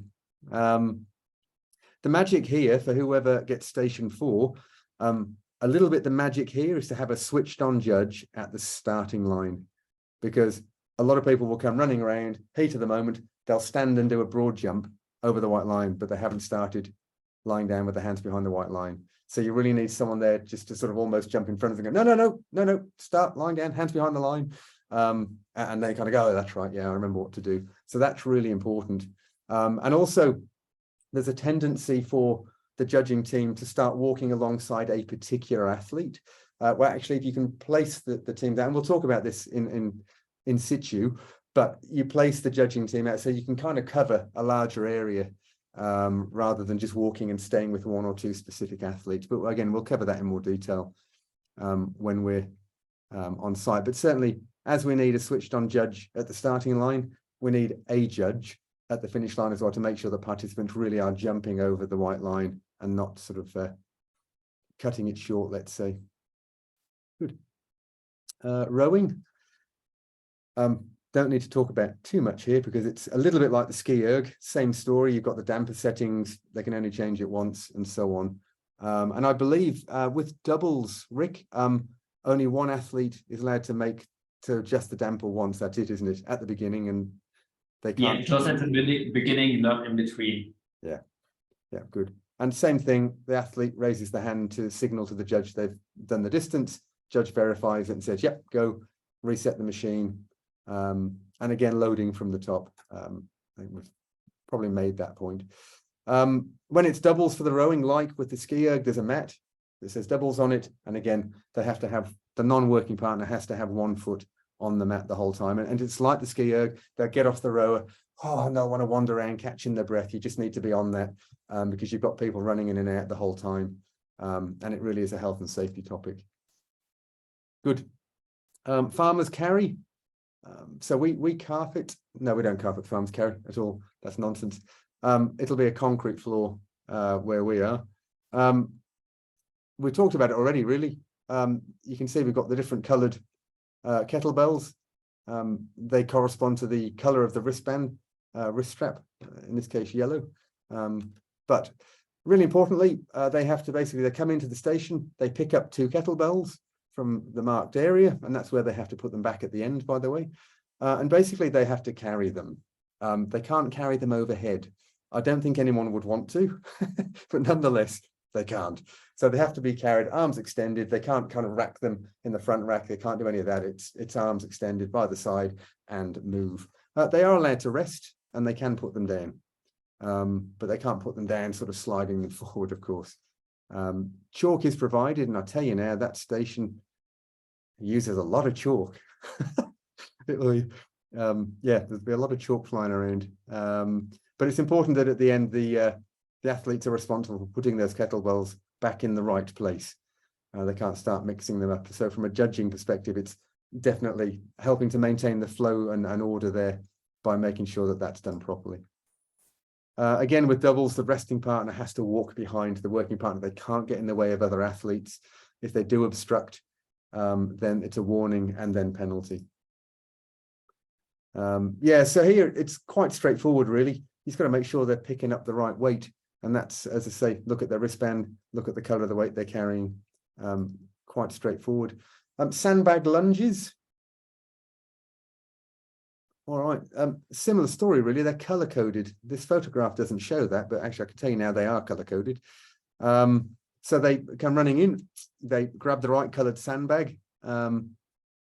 The magic here for whoever gets station 4, a little bit the magic here is to have a switched on judge at the starting line, because a lot of people will come running around, heat of the moment, they'll stand and do a broad jump over the white line, but they haven't started lying down with their hands behind the white line. So you really need someone there just to sort of almost jump in front of them and go, no, start lying down, hands behind the line. And they kind of go, oh, that's right, yeah, I remember what to do. So that's really important. And also, there's a tendency for the judging team to start walking alongside a particular athlete. Well, actually, if you can place the team down, we'll talk about this in situ, but you place the judging team out so you can kind of cover a larger area rather than just walking and staying with 1 or 2 specific athletes. But again, we'll cover that in more detail when we're on site. But certainly, as we need a switched on judge at the starting line, we need a judge at the finish line as well to make sure the participants really are jumping over the white line and not sort of cutting it short, let's say. Good. Rowing. Don't need to talk about too much here because it's a little bit like the ski erg. Same story. You've got the damper settings. They can only change it once and so on. And I believe with doubles, Rick, only 1 athlete is allowed to adjust the damper once. That's it, isn't it? At the beginning, and they can't. Yeah, just at the beginning, not in between. Yeah, good. And same thing, the athlete raises the hand to signal to the judge they've done the distance. Judge verifies it and says, yep, go reset the machine. And again, loading from the top. I think we've probably made that point. When it's doubles for the rowing, like with the ski erg, there's a mat that says doubles on it. And again, they have to have, the non-working partner has to have 1 foot on the mat the whole time. And it's like the ski erg, they'll get off the rower. Oh, no, I want to wander around catching their breath. You just need to be on that because you've got people running in and out the whole time. And it really is a health and safety topic. Good. Farmers carry. So we carpet. No, we don't carpet farmers carry at all. That's nonsense. It'll be a concrete floor where we are. We talked about it already, really. You can see we've got the different coloured kettlebells. They correspond to the colour of the wristband, wrist strap, in this case yellow. But really importantly, they have to they come into the station, they pick up 2 kettlebells from the marked area, and that's where they have to put them back at the end, by the way. And basically they have to carry them. They can't carry them overhead. I don't think anyone would want to, but nonetheless, they can't. So they have to be carried, arms extended. They can't kind of rack them in the front rack. They can't do any of that. It's arms extended by the side and move. They are allowed to rest and they can put them down, but they can't put them down sort of sliding them forward, of course. Chalk is provided, and I'll tell you now, that station uses a lot of chalk. There'll be a lot of chalk flying around. But it's important that at the end, the athletes are responsible for putting those kettlebells back in the right place. They can't start mixing them up. So from a judging perspective, it's definitely helping to maintain the flow and order there by making sure that that's done properly. Again, with doubles, the resting partner has to walk behind the working partner. They can't get in the way of other athletes. If they do obstruct, then it's a warning and then penalty. So here it's quite straightforward, really. You've got to make sure they're picking up the right weight. And that's, as I say, look at their wristband, look at the color of the weight they're carrying. Quite straightforward. Sandbag lunges. All right, similar story, really. They're color coded. This photograph doesn't show that, but actually I can tell you now they are color coded. So they come running in, they grab the right colored sandbag, and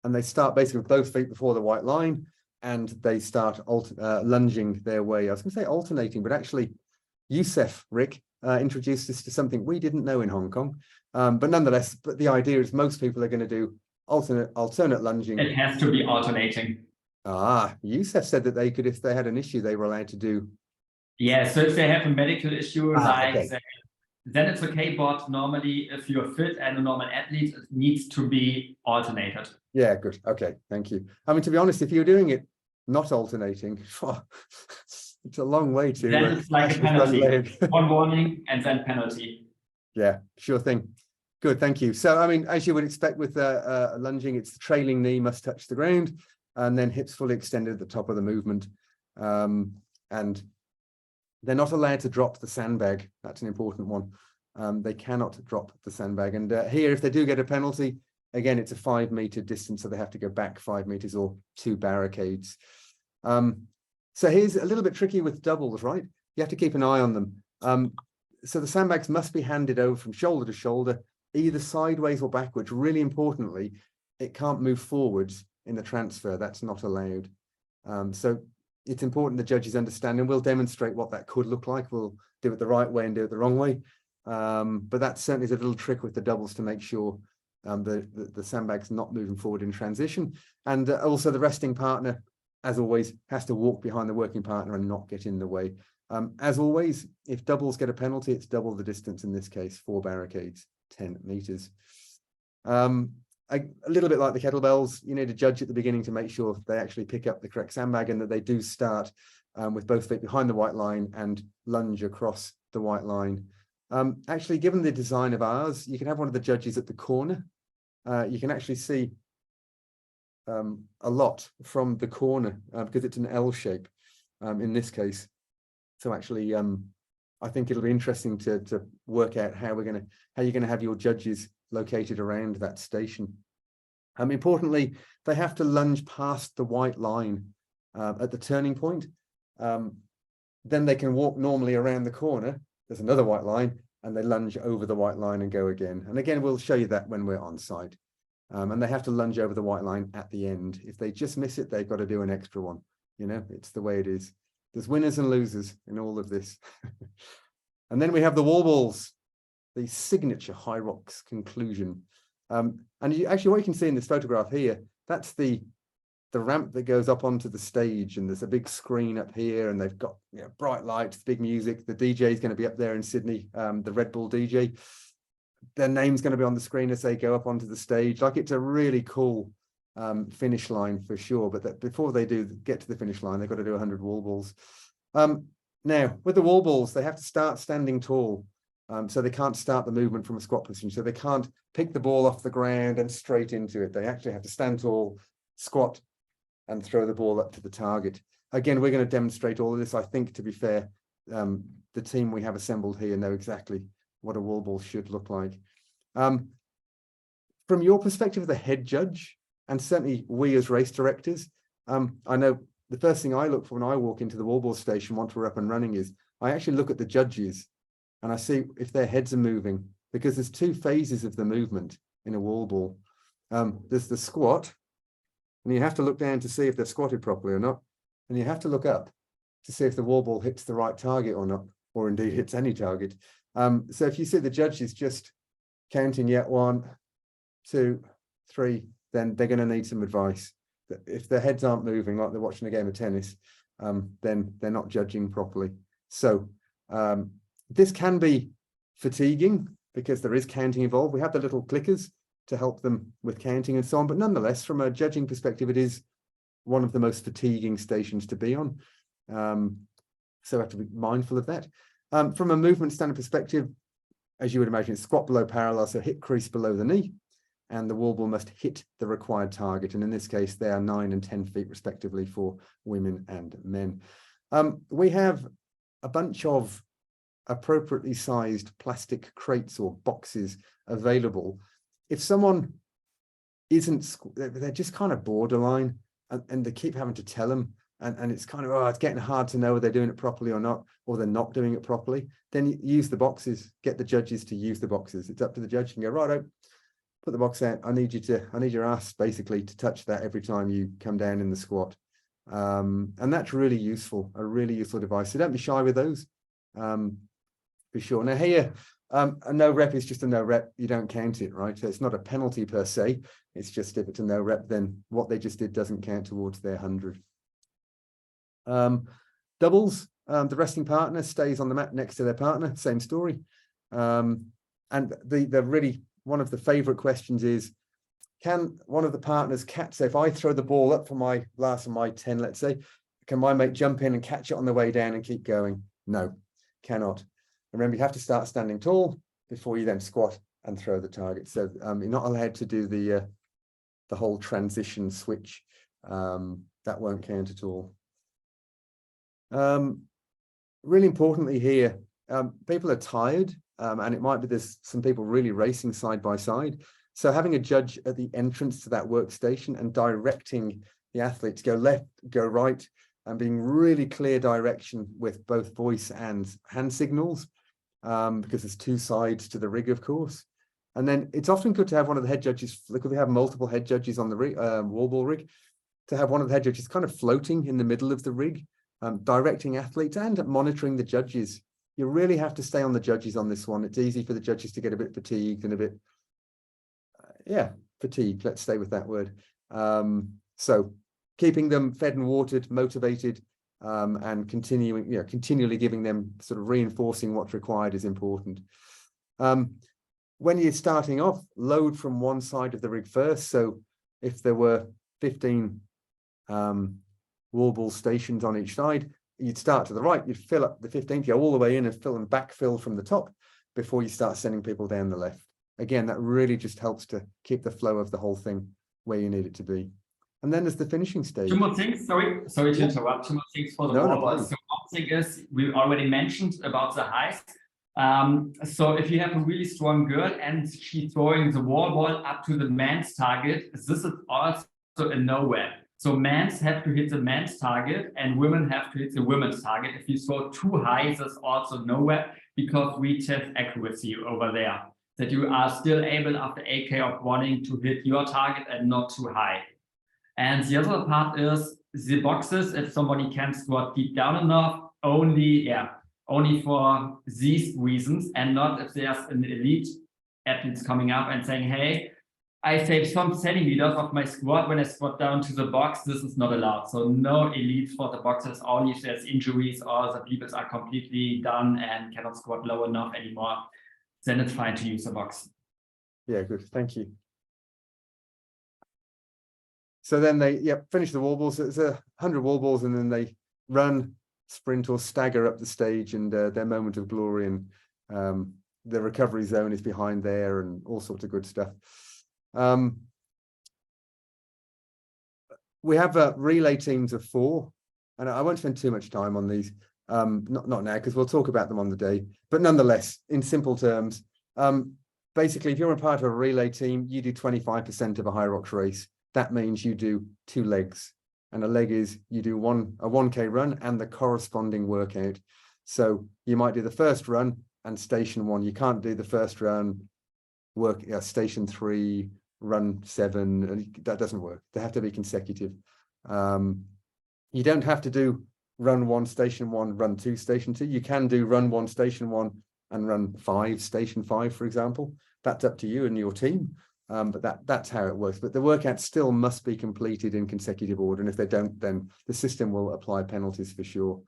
they start basically with both feet before the white line, and they start lunging their way. I was going to say alternating, but actually Youssef, Rick, introduced us to something we didn't know in Hong Kong. But nonetheless, but the idea is most people are going to do alternate lunging. It has to be alternating. Youssef said that they could, if they had an issue, they were allowed to do. Yeah, so if they have a medical issue, like okay. then it's okay. But normally, if you're fit and a normal athlete, it needs to be alternated. Yeah, good. Okay, thank you. I mean, to be honest, if you're doing it not alternating, it's a long way to Then it's like a penalty. One warning and then penalty. Yeah, sure thing. Good, thank you. So, I mean, as you would expect with lunging, it's the trailing knee must touch the ground, and then hips fully extended at the top of the movement. And they're not allowed to drop the sandbag. That's an important one. They cannot drop the sandbag. And here, if they do get a penalty, again, it's a 5 meter distance, so they have to go back 5 meters or 2 barricades. So here's a little bit tricky with doubles, right? You have to keep an eye on them. So the sandbags must be handed over from shoulder to shoulder, either sideways or backwards. Really importantly, it can't move forwards in the transfer. That's not allowed. So it's important the judges understand, and we'll demonstrate what that could look like. We'll do it the right way and do it the wrong way. But that certainly is a little trick with the doubles to make sure the sandbag's not moving forward in transition. And also the resting partner, as always, has to walk behind the working partner and not get in the way. As always, if doubles get a penalty, it's double the distance in this case, 4 barricades, 10 meters. A little bit like the kettlebells, you need a judge at the beginning to make sure they actually pick up the correct sandbag and that they do start with both feet behind the white line and lunge across the white line. Actually, given the design of ours, you can have one of the judges at the corner. You can actually see a lot from the corner because it's an L shape in this case. So actually, I think it'll be interesting to work out how you're going to have your judges located around that station. Importantly, they have to lunge past the white line at the turning point. Then they can walk normally around the corner. There's another white line, and they lunge over the white line and go again. And again, we'll show you that when we're on site. And they have to lunge over the white line at the end. If they just miss it, they've got to do an extra one. You know, it's the way it is. There's winners and losers in all of this. And then we have the wall balls, the signature HYROX conclusion. And actually what you can see in this photograph here, that's the ramp that goes up onto the stage, and there's a big screen up here, and they've got bright lights, big music. The DJ is going to be up there in Sydney, the Red Bull DJ. Their name's going to be on the screen as they go up onto the stage. Like, it's a really cool finish line for sure, but before they do get to the finish line, they've got to do 100 wall balls. Now with the wall balls, they have to start standing tall, so they can't start the movement from a squat position, so they can't pick the ball off the ground and straight into it. They actually have to stand tall, squat, and throw the ball up to the target. Again, we're going to demonstrate all of this. I think, to be fair, the team we have assembled here know exactly what a wall ball should look like. From your perspective as the head judge, and certainly we as race directors, I know the first thing I look for when I walk into the wall ball station once we're up and running is I actually look at the judges and I see if their heads are moving, because there's 2 phases of the movement in a wall ball. There's the squat, and you have to look down to see if they're squatted properly or not, and you have to look up to see if the wall ball hits the right target or not, or indeed hits any target. So if you see the judges just counting yet 1, 2, 3, then they're going to need some advice. If their heads aren't moving like they're watching a game of tennis, then they're not judging properly. So this can be fatiguing because there is counting involved. We have the little clickers to help them with counting and so on, but nonetheless, from a judging perspective, it is one of the most fatiguing stations to be on. So we have to be mindful of that. From a movement standard perspective, as you would imagine, it's squat below parallel, so hip crease below the knee, and the wall ball must hit the required target. And in this case, they are 9 and 10 feet respectively for women and men. We have a bunch of appropriately sized plastic crates or boxes available. If someone isn't, they're just kind of borderline, and they keep having to tell them, and it's kind of, oh, it's getting hard to know whether they're doing it properly or not, or they're not doing it properly, then use the boxes. Get the judges to use the boxes. It's up to the judge. You can go, righto, put the box out. I need your ass basically to touch that every time you come down in the squat. And that's really useful, a really useful device. So don't be shy with those, for sure. Now here, a no rep is just a no rep. You don't count it, right? So it's not a penalty per se. It's just if it's a no rep, then what they just did doesn't count towards their 100. Doubles, the resting partner stays on the mat next to their partner, same story. And the really, one of the favorite questions is, can one of the partners catch, so if I throw the ball up for my last of my 10, let's say, can my mate jump in and catch it on the way down and keep going? No, cannot. Remember, you have to start standing tall before you then squat and throw the target. So you're not allowed to do the whole transition switch. That won't count at all. Really importantly here, people are tired, and it might be there's some people really racing side by side. So having a judge at the entrance to that workstation and directing the athlete to go left, go right, and being really clear direction with both voice and hand signals, because there's two sides to the rig, of course. And then it's often good to have one of the head judges, because we have multiple head judges on the rig, wall ball rig, to have one of the head judges kind of floating in the middle of the rig, directing athletes and monitoring the judges. You really have to stay on the judges on this one. It's easy for the judges to get a bit fatigued and a bit, fatigued. Let's stay with that word. So keeping them fed and watered, motivated, and continually giving them sort of reinforcing what's required is important. When you're starting off, load from one side of the rig first. So if there were 15 wall ball stations on each side, you'd start to the right, you'd fill up the 15th, go all the way in and fill and backfill from the top before you start sending people down the left. Again, that really just helps to keep the flow of the whole thing where you need it to be. And then there's the finishing stage. Two more things, sorry to interrupt. Two more things for the wall ball. So one thing is, we already mentioned about the height. So if you have a really strong girl and she's throwing the wall ball up to the man's target, this is also a nowhere. So men's have to hit the man's target and women have to hit the women's target. If you throw too high, this is also nowhere, because we test accuracy over there, that you are still able after AK of wanting to hit your target and not too high. And the other part is the boxes, if somebody can squat deep down enough, only for these reasons, and not if there's an elite athletes coming up and saying, hey, I saved some centimeters of my squat when I squat down to the box. This is not allowed. So no elite for the boxes, only if there's injuries or the people are completely done and cannot squat low enough anymore. Then it's fine to use the box. Yeah, good. Thank you. So then they finish the wall balls. It's 100 wall balls, and then they run, sprint, or stagger up the stage, and their moment of glory, and the recovery zone is behind there, and all sorts of good stuff. We have relay teams of 4, and I won't spend too much time on these, not now, because we'll talk about them on the day, but nonetheless, in simple terms, basically, if you're a part of a relay team, you do 25% of a HYROX race. That means you do 2 legs, and a leg is you do a 1K run and the corresponding workout. So you might do the first run and station 1. You can't do the first run, station 3, run 7, and that doesn't work. They have to be consecutive. You don't have to do run 1, station 1, run 2, station 2. You can do run 1, station 1, and run 5, station 5, for example. That's up to you and your team. But that's how it works. But the workout still must be completed in consecutive order, and if they don't, then the system will apply penalties for sure.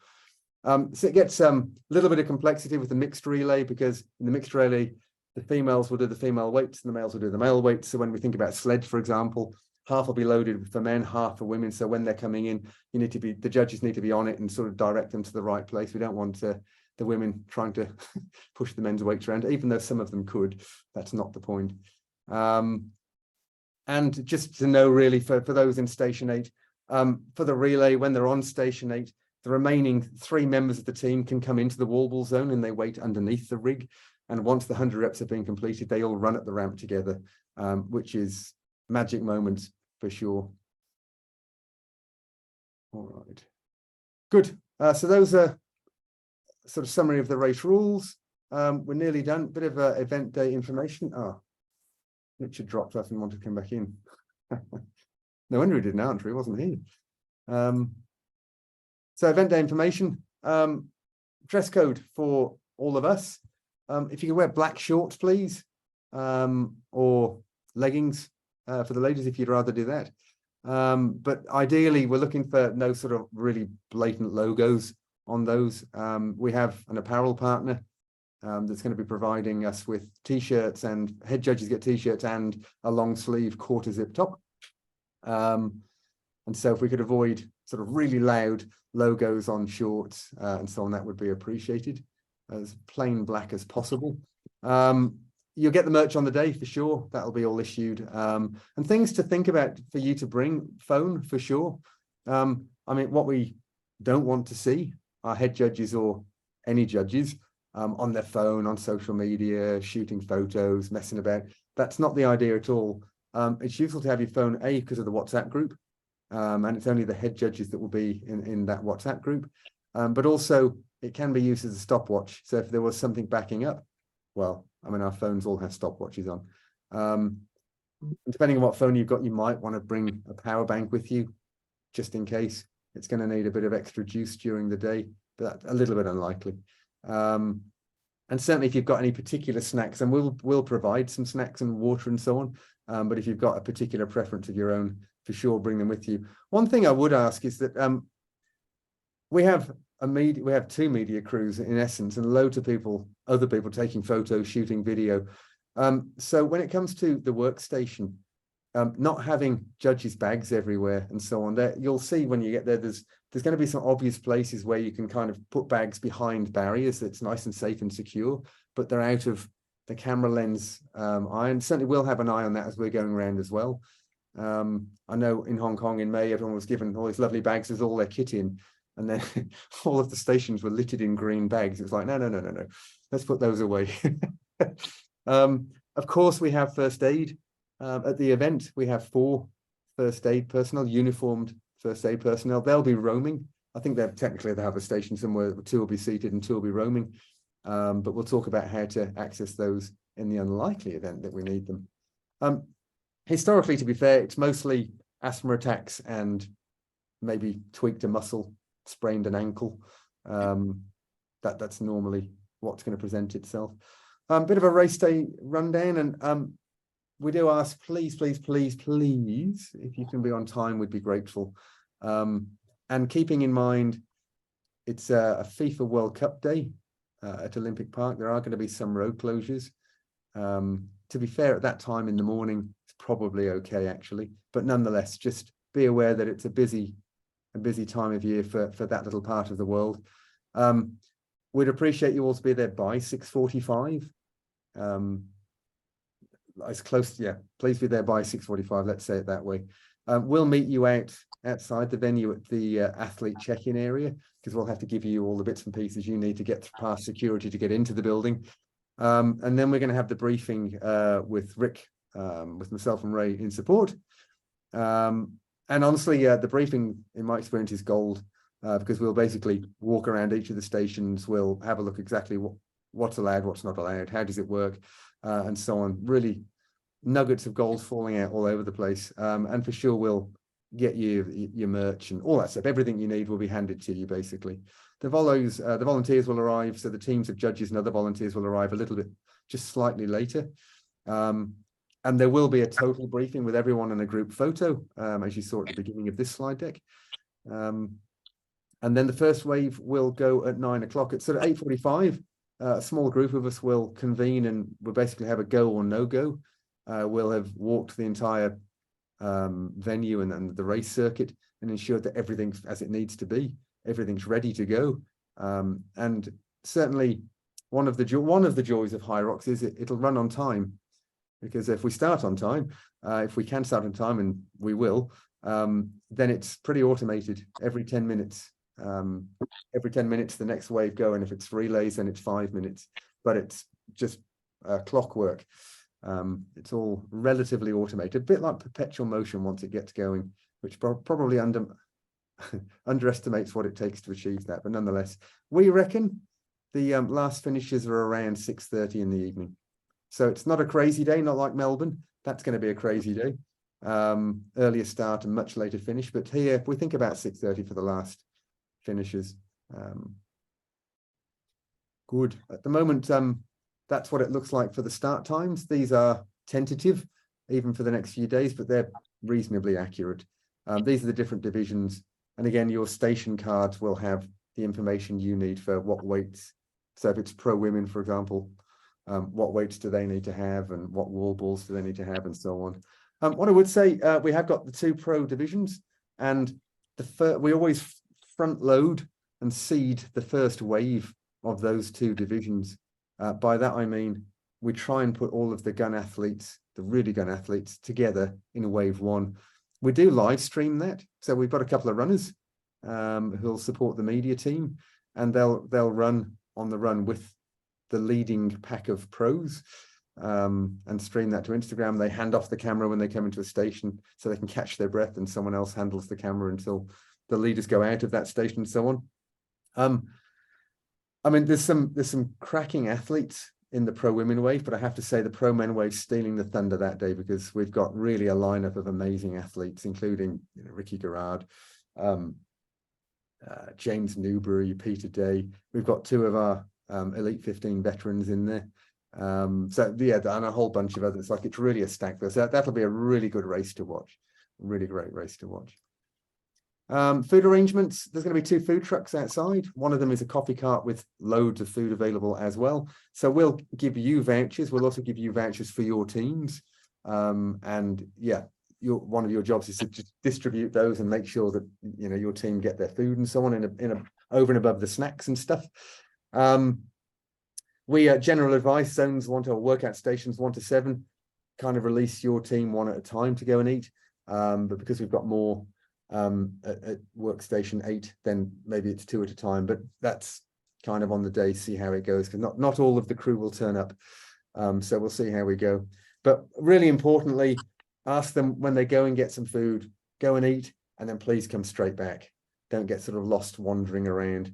So it gets a little bit of complexity with the mixed relay, because in the mixed relay, the females will do the female weights and the males will do the male weights. So when we think about sled, for example, half will be loaded for men, half for women. So when they're coming in, the judges need to be on it and sort of direct them to the right place. We don't want the women trying to push the men's weights around, even though some of them could. That's not the point. And just to know, really, for those in station 8, for the relay, when they're on station 8, the remaining 3 members of the team can come into the wall ball zone and they wait underneath the rig. And once the 100 reps have been completed, they all run up the ramp together, which is magic moments for sure. All right, good. So those are sort of summary of the race rules. We're nearly done. Bit of event day information. Richard dropped off and wanted to come back in. No wonder he didn't answer, he wasn't here. So event day information, dress code for all of us. If you can wear black shorts, please, or leggings for the ladies if you'd rather do that. But ideally, we're looking for no sort of really blatant logos on those. We have an apparel partner that's going to be providing us with t-shirts, and head judges get t-shirts and a long sleeve quarter zip top. And so if we could avoid sort of really loud logos on shorts and so on, that would be appreciated, as plain black as possible. You'll get the merch on the day for sure. That'll be all issued. And things to think about for you to bring: phone for sure. I mean, what we don't want to see are head judges or any judges on their phone, on social media, shooting photos, messing about. That's not the idea at all. It's useful to have your phone, A, because of the WhatsApp group, and it's only the head judges that will be in that WhatsApp group. But also it can be used as a stopwatch. So if there was something backing up, well, I mean, our phones all have stopwatches on. Depending on what phone you've got, you might want to bring a power bank with you, just in case. It's going to need a bit of extra juice during the day, but a little bit unlikely. And certainly if you've got any particular snacks, and we'll provide some snacks and water and so on. But if you've got a particular preference of your own, for sure, bring them with you. One thing I would ask is that we have two media crews in essence, and loads of other people taking photos, shooting video. So when it comes to the workstation, not having judges' bags everywhere and so on, there you'll see when you get there, there's going to be some obvious places where you can kind of put bags behind barriers that's nice and safe and secure, but they're out of the camera lens eye. And certainly we'll have an eye on that as we're going around as well. I know in Hong Kong in May, everyone was given all these lovely bags with all their kit in, and then all of the stations were littered in green bags. It was like, no, let's put those away. Of course, we have first aid. At the event, we have 4 first aid personnel, uniformed first aid personnel. They'll be roaming. I think they have a station somewhere. 2 will be seated and 2 will be roaming. But we'll talk about how to access those in the unlikely event that we need them. Historically, to be fair, it's mostly asthma attacks and maybe tweaked a muscle, sprained an ankle. That's normally what's going to present itself. Bit of a race day rundown, and we do ask, please, if you can be on time, we'd be grateful. And keeping in mind, it's a FIFA World Cup day at Olympic Park. There are going to be some road closures. To be fair, at that time in the morning, it's probably okay, actually. But nonetheless, just be aware that it's a busy time of year for that little part of the world. We'd appreciate you all to be there by 6:45. As close, yeah, please be there by 6:45, let's say it that way. We'll meet you outside the venue at the athlete check-in area, because we'll have to give you all the bits and pieces you need to get past security to get into the building. And then we're going to have the briefing with Rick, with myself and Ray in support. And honestly, the briefing, in my experience, is gold, because we'll basically walk around each of the stations. We'll have a look exactly what's allowed, what's not allowed, how does it work, and so on. Really nuggets of gold falling out all over the place. And for sure, we'll get you your merch and all that stuff. Everything you need will be handed to you, basically. The volunteers will arrive, so the teams of judges and other volunteers will arrive a little bit, just slightly later. And there will be a total briefing with everyone in a group photo, as you saw at the beginning of this slide deck. And then the first wave will go at 9 o'clock. At sort of 8:45, a small group of us will convene, and we'll basically have a go or no go. We'll have walked the entire venue and the race circuit and ensured that everything's as it needs to be. Everything's ready to go. And certainly one of the joys of HYROX is it'll run on time, because if we start on time, if we can start on time, and we will, then it's pretty automated. Every 10 minutes, the next wave go, and if it's relays, then it's 5 minutes. But it's just clockwork. It's all relatively automated, a bit like perpetual motion once it gets going, which probably underestimates what it takes to achieve that. But nonetheless, we reckon the last finishes are around 6:30 in the evening. So it's not a crazy day, not like Melbourne. That's going to be a crazy day. Earlier start and much later finish. But here, we think about 6:30 for the last finishes. Good. At the moment, that's what it looks like for the start times. These are tentative, even for the next few days, but they're reasonably accurate. These are the different divisions. And again, your station cards will have the information you need for what weights So if it's pro women, for example, what weights do they need to have, and what wall balls do they need to have, and so on. What I would say, we have got the 2 pro divisions, and we always front load and seed the first wave of those 2 divisions. By that I mean we try and put all of the gun athletes, the really gun athletes, together in wave 1. We do live stream that, so we've got a couple of runners who'll support the media team, and they'll run on the run with the leading pack of pros, and stream that to Instagram. They hand off the camera when they come into a station so they can catch their breath, and someone else handles the camera until the leaders go out of that station, and so on. I mean, there's some cracking athletes in the pro women wave, but I have to say the pro men wave stealing the thunder that day, because we've got really a lineup of amazing athletes, including Ricky Garrard, James Newbury, Peter Day. We've got 2 of our Elite 15 veterans in there. So yeah, and a whole bunch of others. Like, it's really a stack there. So that'll be a really good race to watch. Really great race to watch. Food arrangements, there's going to be 2 food trucks outside. One of them is a coffee cart with loads of food available as well. So we'll give you vouchers. We'll also give you vouchers for your teams. And yeah, one of your jobs is to just distribute those and make sure that your team get their food and so on in a over and above the snacks and stuff. We general advice zones 1 to workout stations 1 to 7 kind of release your team 1 at a time to go and eat. But because we've got more at workstation 8, then maybe it's 2 at a time, but that's kind of on the day, see how it goes, because not all of the crew will turn up. So we'll see how we go. But really importantly, ask them when they go and get some food, go and eat, and then please come straight back. Don't get sort of lost wandering around,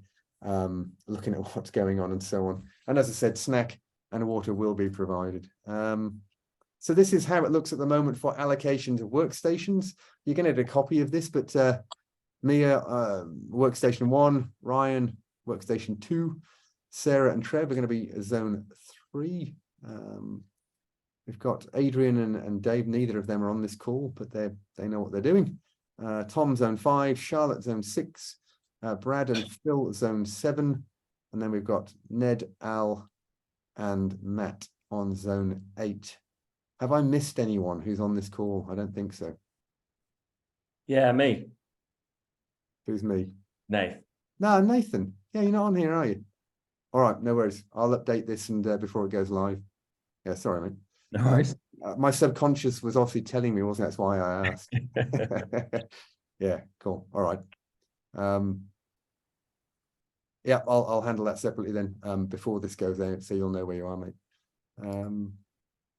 looking at what's going on and so on. And as I said, snack and water will be provided. So this is how it looks at the moment for allocation to workstations. You're going to get a copy of this, but Mia, workstation 1, Ryan, workstation 2, Sarah and Trev are going to be zone 3. We've got Adrian and Dave. Neither of them are on this call, but they know what they're doing. Tom, zone 5, Charlotte, zone 6, Brad and Phil, zone 7. And then we've got Ned, Al, and Matt on zone 8. Have I missed anyone who's on this call? I don't think so. Yeah, me. Who's me? Nathan. No, Nathan. Yeah, you're not on here, are you? All right, no worries. I'll update this and before it goes live. Yeah, sorry, mate. No worries. My subconscious was obviously telling me, wasn't it? That's why I asked. Yeah, cool. All right. Yeah, I'll handle that separately then before this goes out, so you'll know where you are, mate.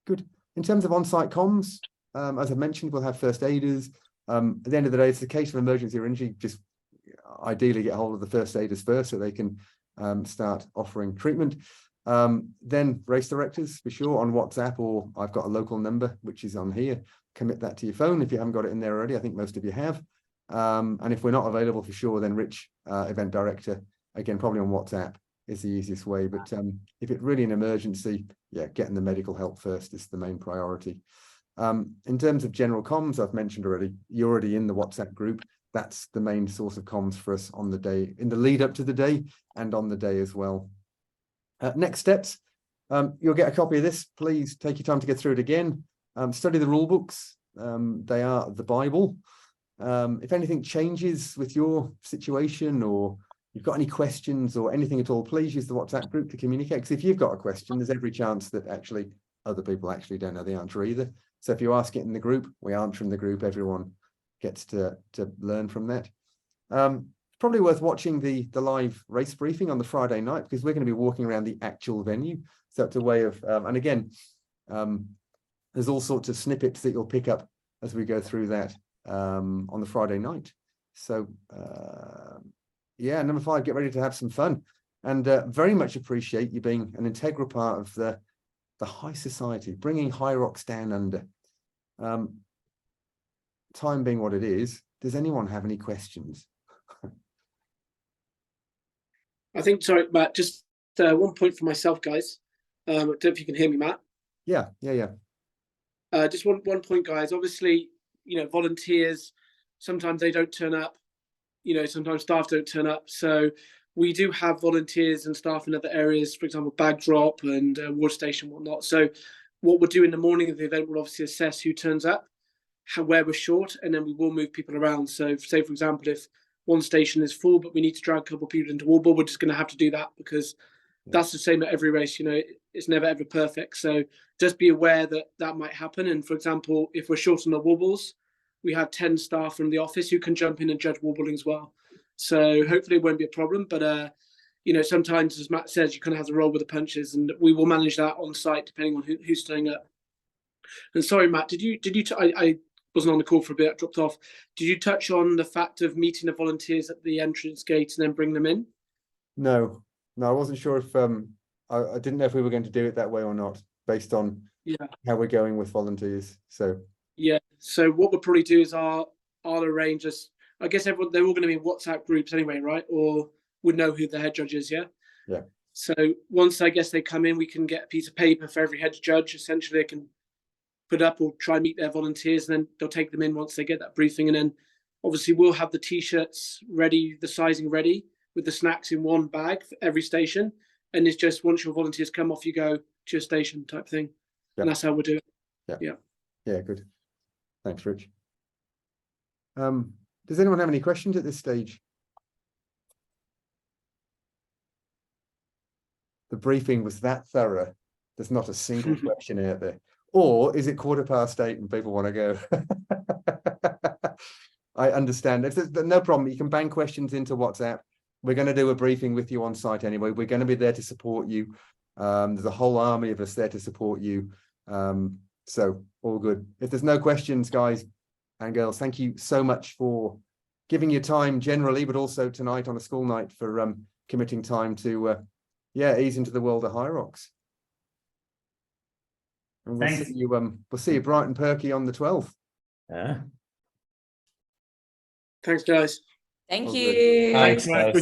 Good. In terms of on-site comms, as I mentioned, we'll have first aiders. At the end of the day, it's the case of emergency or injury. Just ideally get hold of the first aiders first so they can start offering treatment. Then race directors, for sure, on WhatsApp, or I've got a local number, which is on here. Commit that to your phone if you haven't got it in there already. I think most of you have. And if we're not available, for sure, then Rich, event director, again, probably on WhatsApp is the easiest way. But if it's really an emergency, yeah, getting the medical help first is the main priority. In terms of general comms, I've mentioned already, you're already in the WhatsApp group. That's the main source of comms for us on the day, in the lead up to the day and on the day as well. Next steps, you'll get a copy of this. Please take your time to get through it again. Study the rule books. They are the Bible. If anything changes with your situation, or you've got any questions or anything at all, please use the WhatsApp group to communicate. Because if you've got a question, there's every chance that actually other people actually don't know the answer either. So if you ask it in the group, we answer in the group. Everyone gets to learn from that. Probably worth watching the live race briefing on the Friday night, because we're going to be walking around the actual venue. So it's a way of, and again, there's all sorts of snippets that you'll pick up as we go through that on the Friday night. So yeah, number 5, get ready to have some fun, and very much appreciate you being an integral part of the high society, bringing HYROX Down Under. Time being what it is, does anyone have any questions? I think, sorry, Matt, just 1 point for myself, guys. I don't know if you can hear me, Matt. Yeah. Just one point, guys. Obviously, volunteers, sometimes they don't turn up. Sometimes staff don't turn up. So we do have volunteers and staff in other areas, for example, bag drop and water station, whatnot. So what we'll do in the morning of the event, we'll obviously assess who turns up, where we're short, and then we will move people around. So say, for example, if one station is full, but we need to drag a couple of people into wall ball, we're just going to have to do that, because that's the same at every race. You know, it's never ever perfect. So just be aware that that might happen. And for example, if we're short on the wobbles, we have 10 staff from the office who can jump in and judge wobbling as well. So hopefully it won't be a problem. But you know, sometimes, as Matt says, you kind of have to roll with the punches, and we will manage that on site depending on who's turning up. And sorry, Matt, did you? I wasn't on the call for a bit, I dropped off. Did you touch on the fact of meeting the volunteers at the entrance gate and then bring them in? No, I wasn't sure if I didn't know if we were going to do it that way or not, based on how we're going with volunteers. So yeah, so what we'll probably do is I'll arrange this. I guess they're all going to be in WhatsApp groups anyway, right? Or would know who the head judge is, yeah? Yeah. So once I guess they come in, we can get a piece of paper for every head judge. Essentially, they can put up or try and meet their volunteers, and then they'll take them in once they get that briefing. And then obviously we'll have the t-shirts ready, the sizing ready, with the snacks in one bag for every station. And it's just once your volunteers come, off you go to your station type thing. And that's how we'll do it. Yeah, good. Thanks, Rich. Does anyone have any questions at this stage? The briefing was that thorough. There's not a single question out there. Or is it 8:15 and people want to go? I understand. There's no problem. You can bang questions into WhatsApp. We're going to do a briefing with you on site anyway. We're going to be there to support you. There's a whole army of us there to support you. So all good. If there's no questions, guys and girls, thank you so much for giving your time generally, but also tonight on a school night for committing time to ease into the world of HYROX. And we'll see you we'll see you bright and perky on the 12th. Yeah. Thanks, guys. Thank All you. good. Thanks, guys.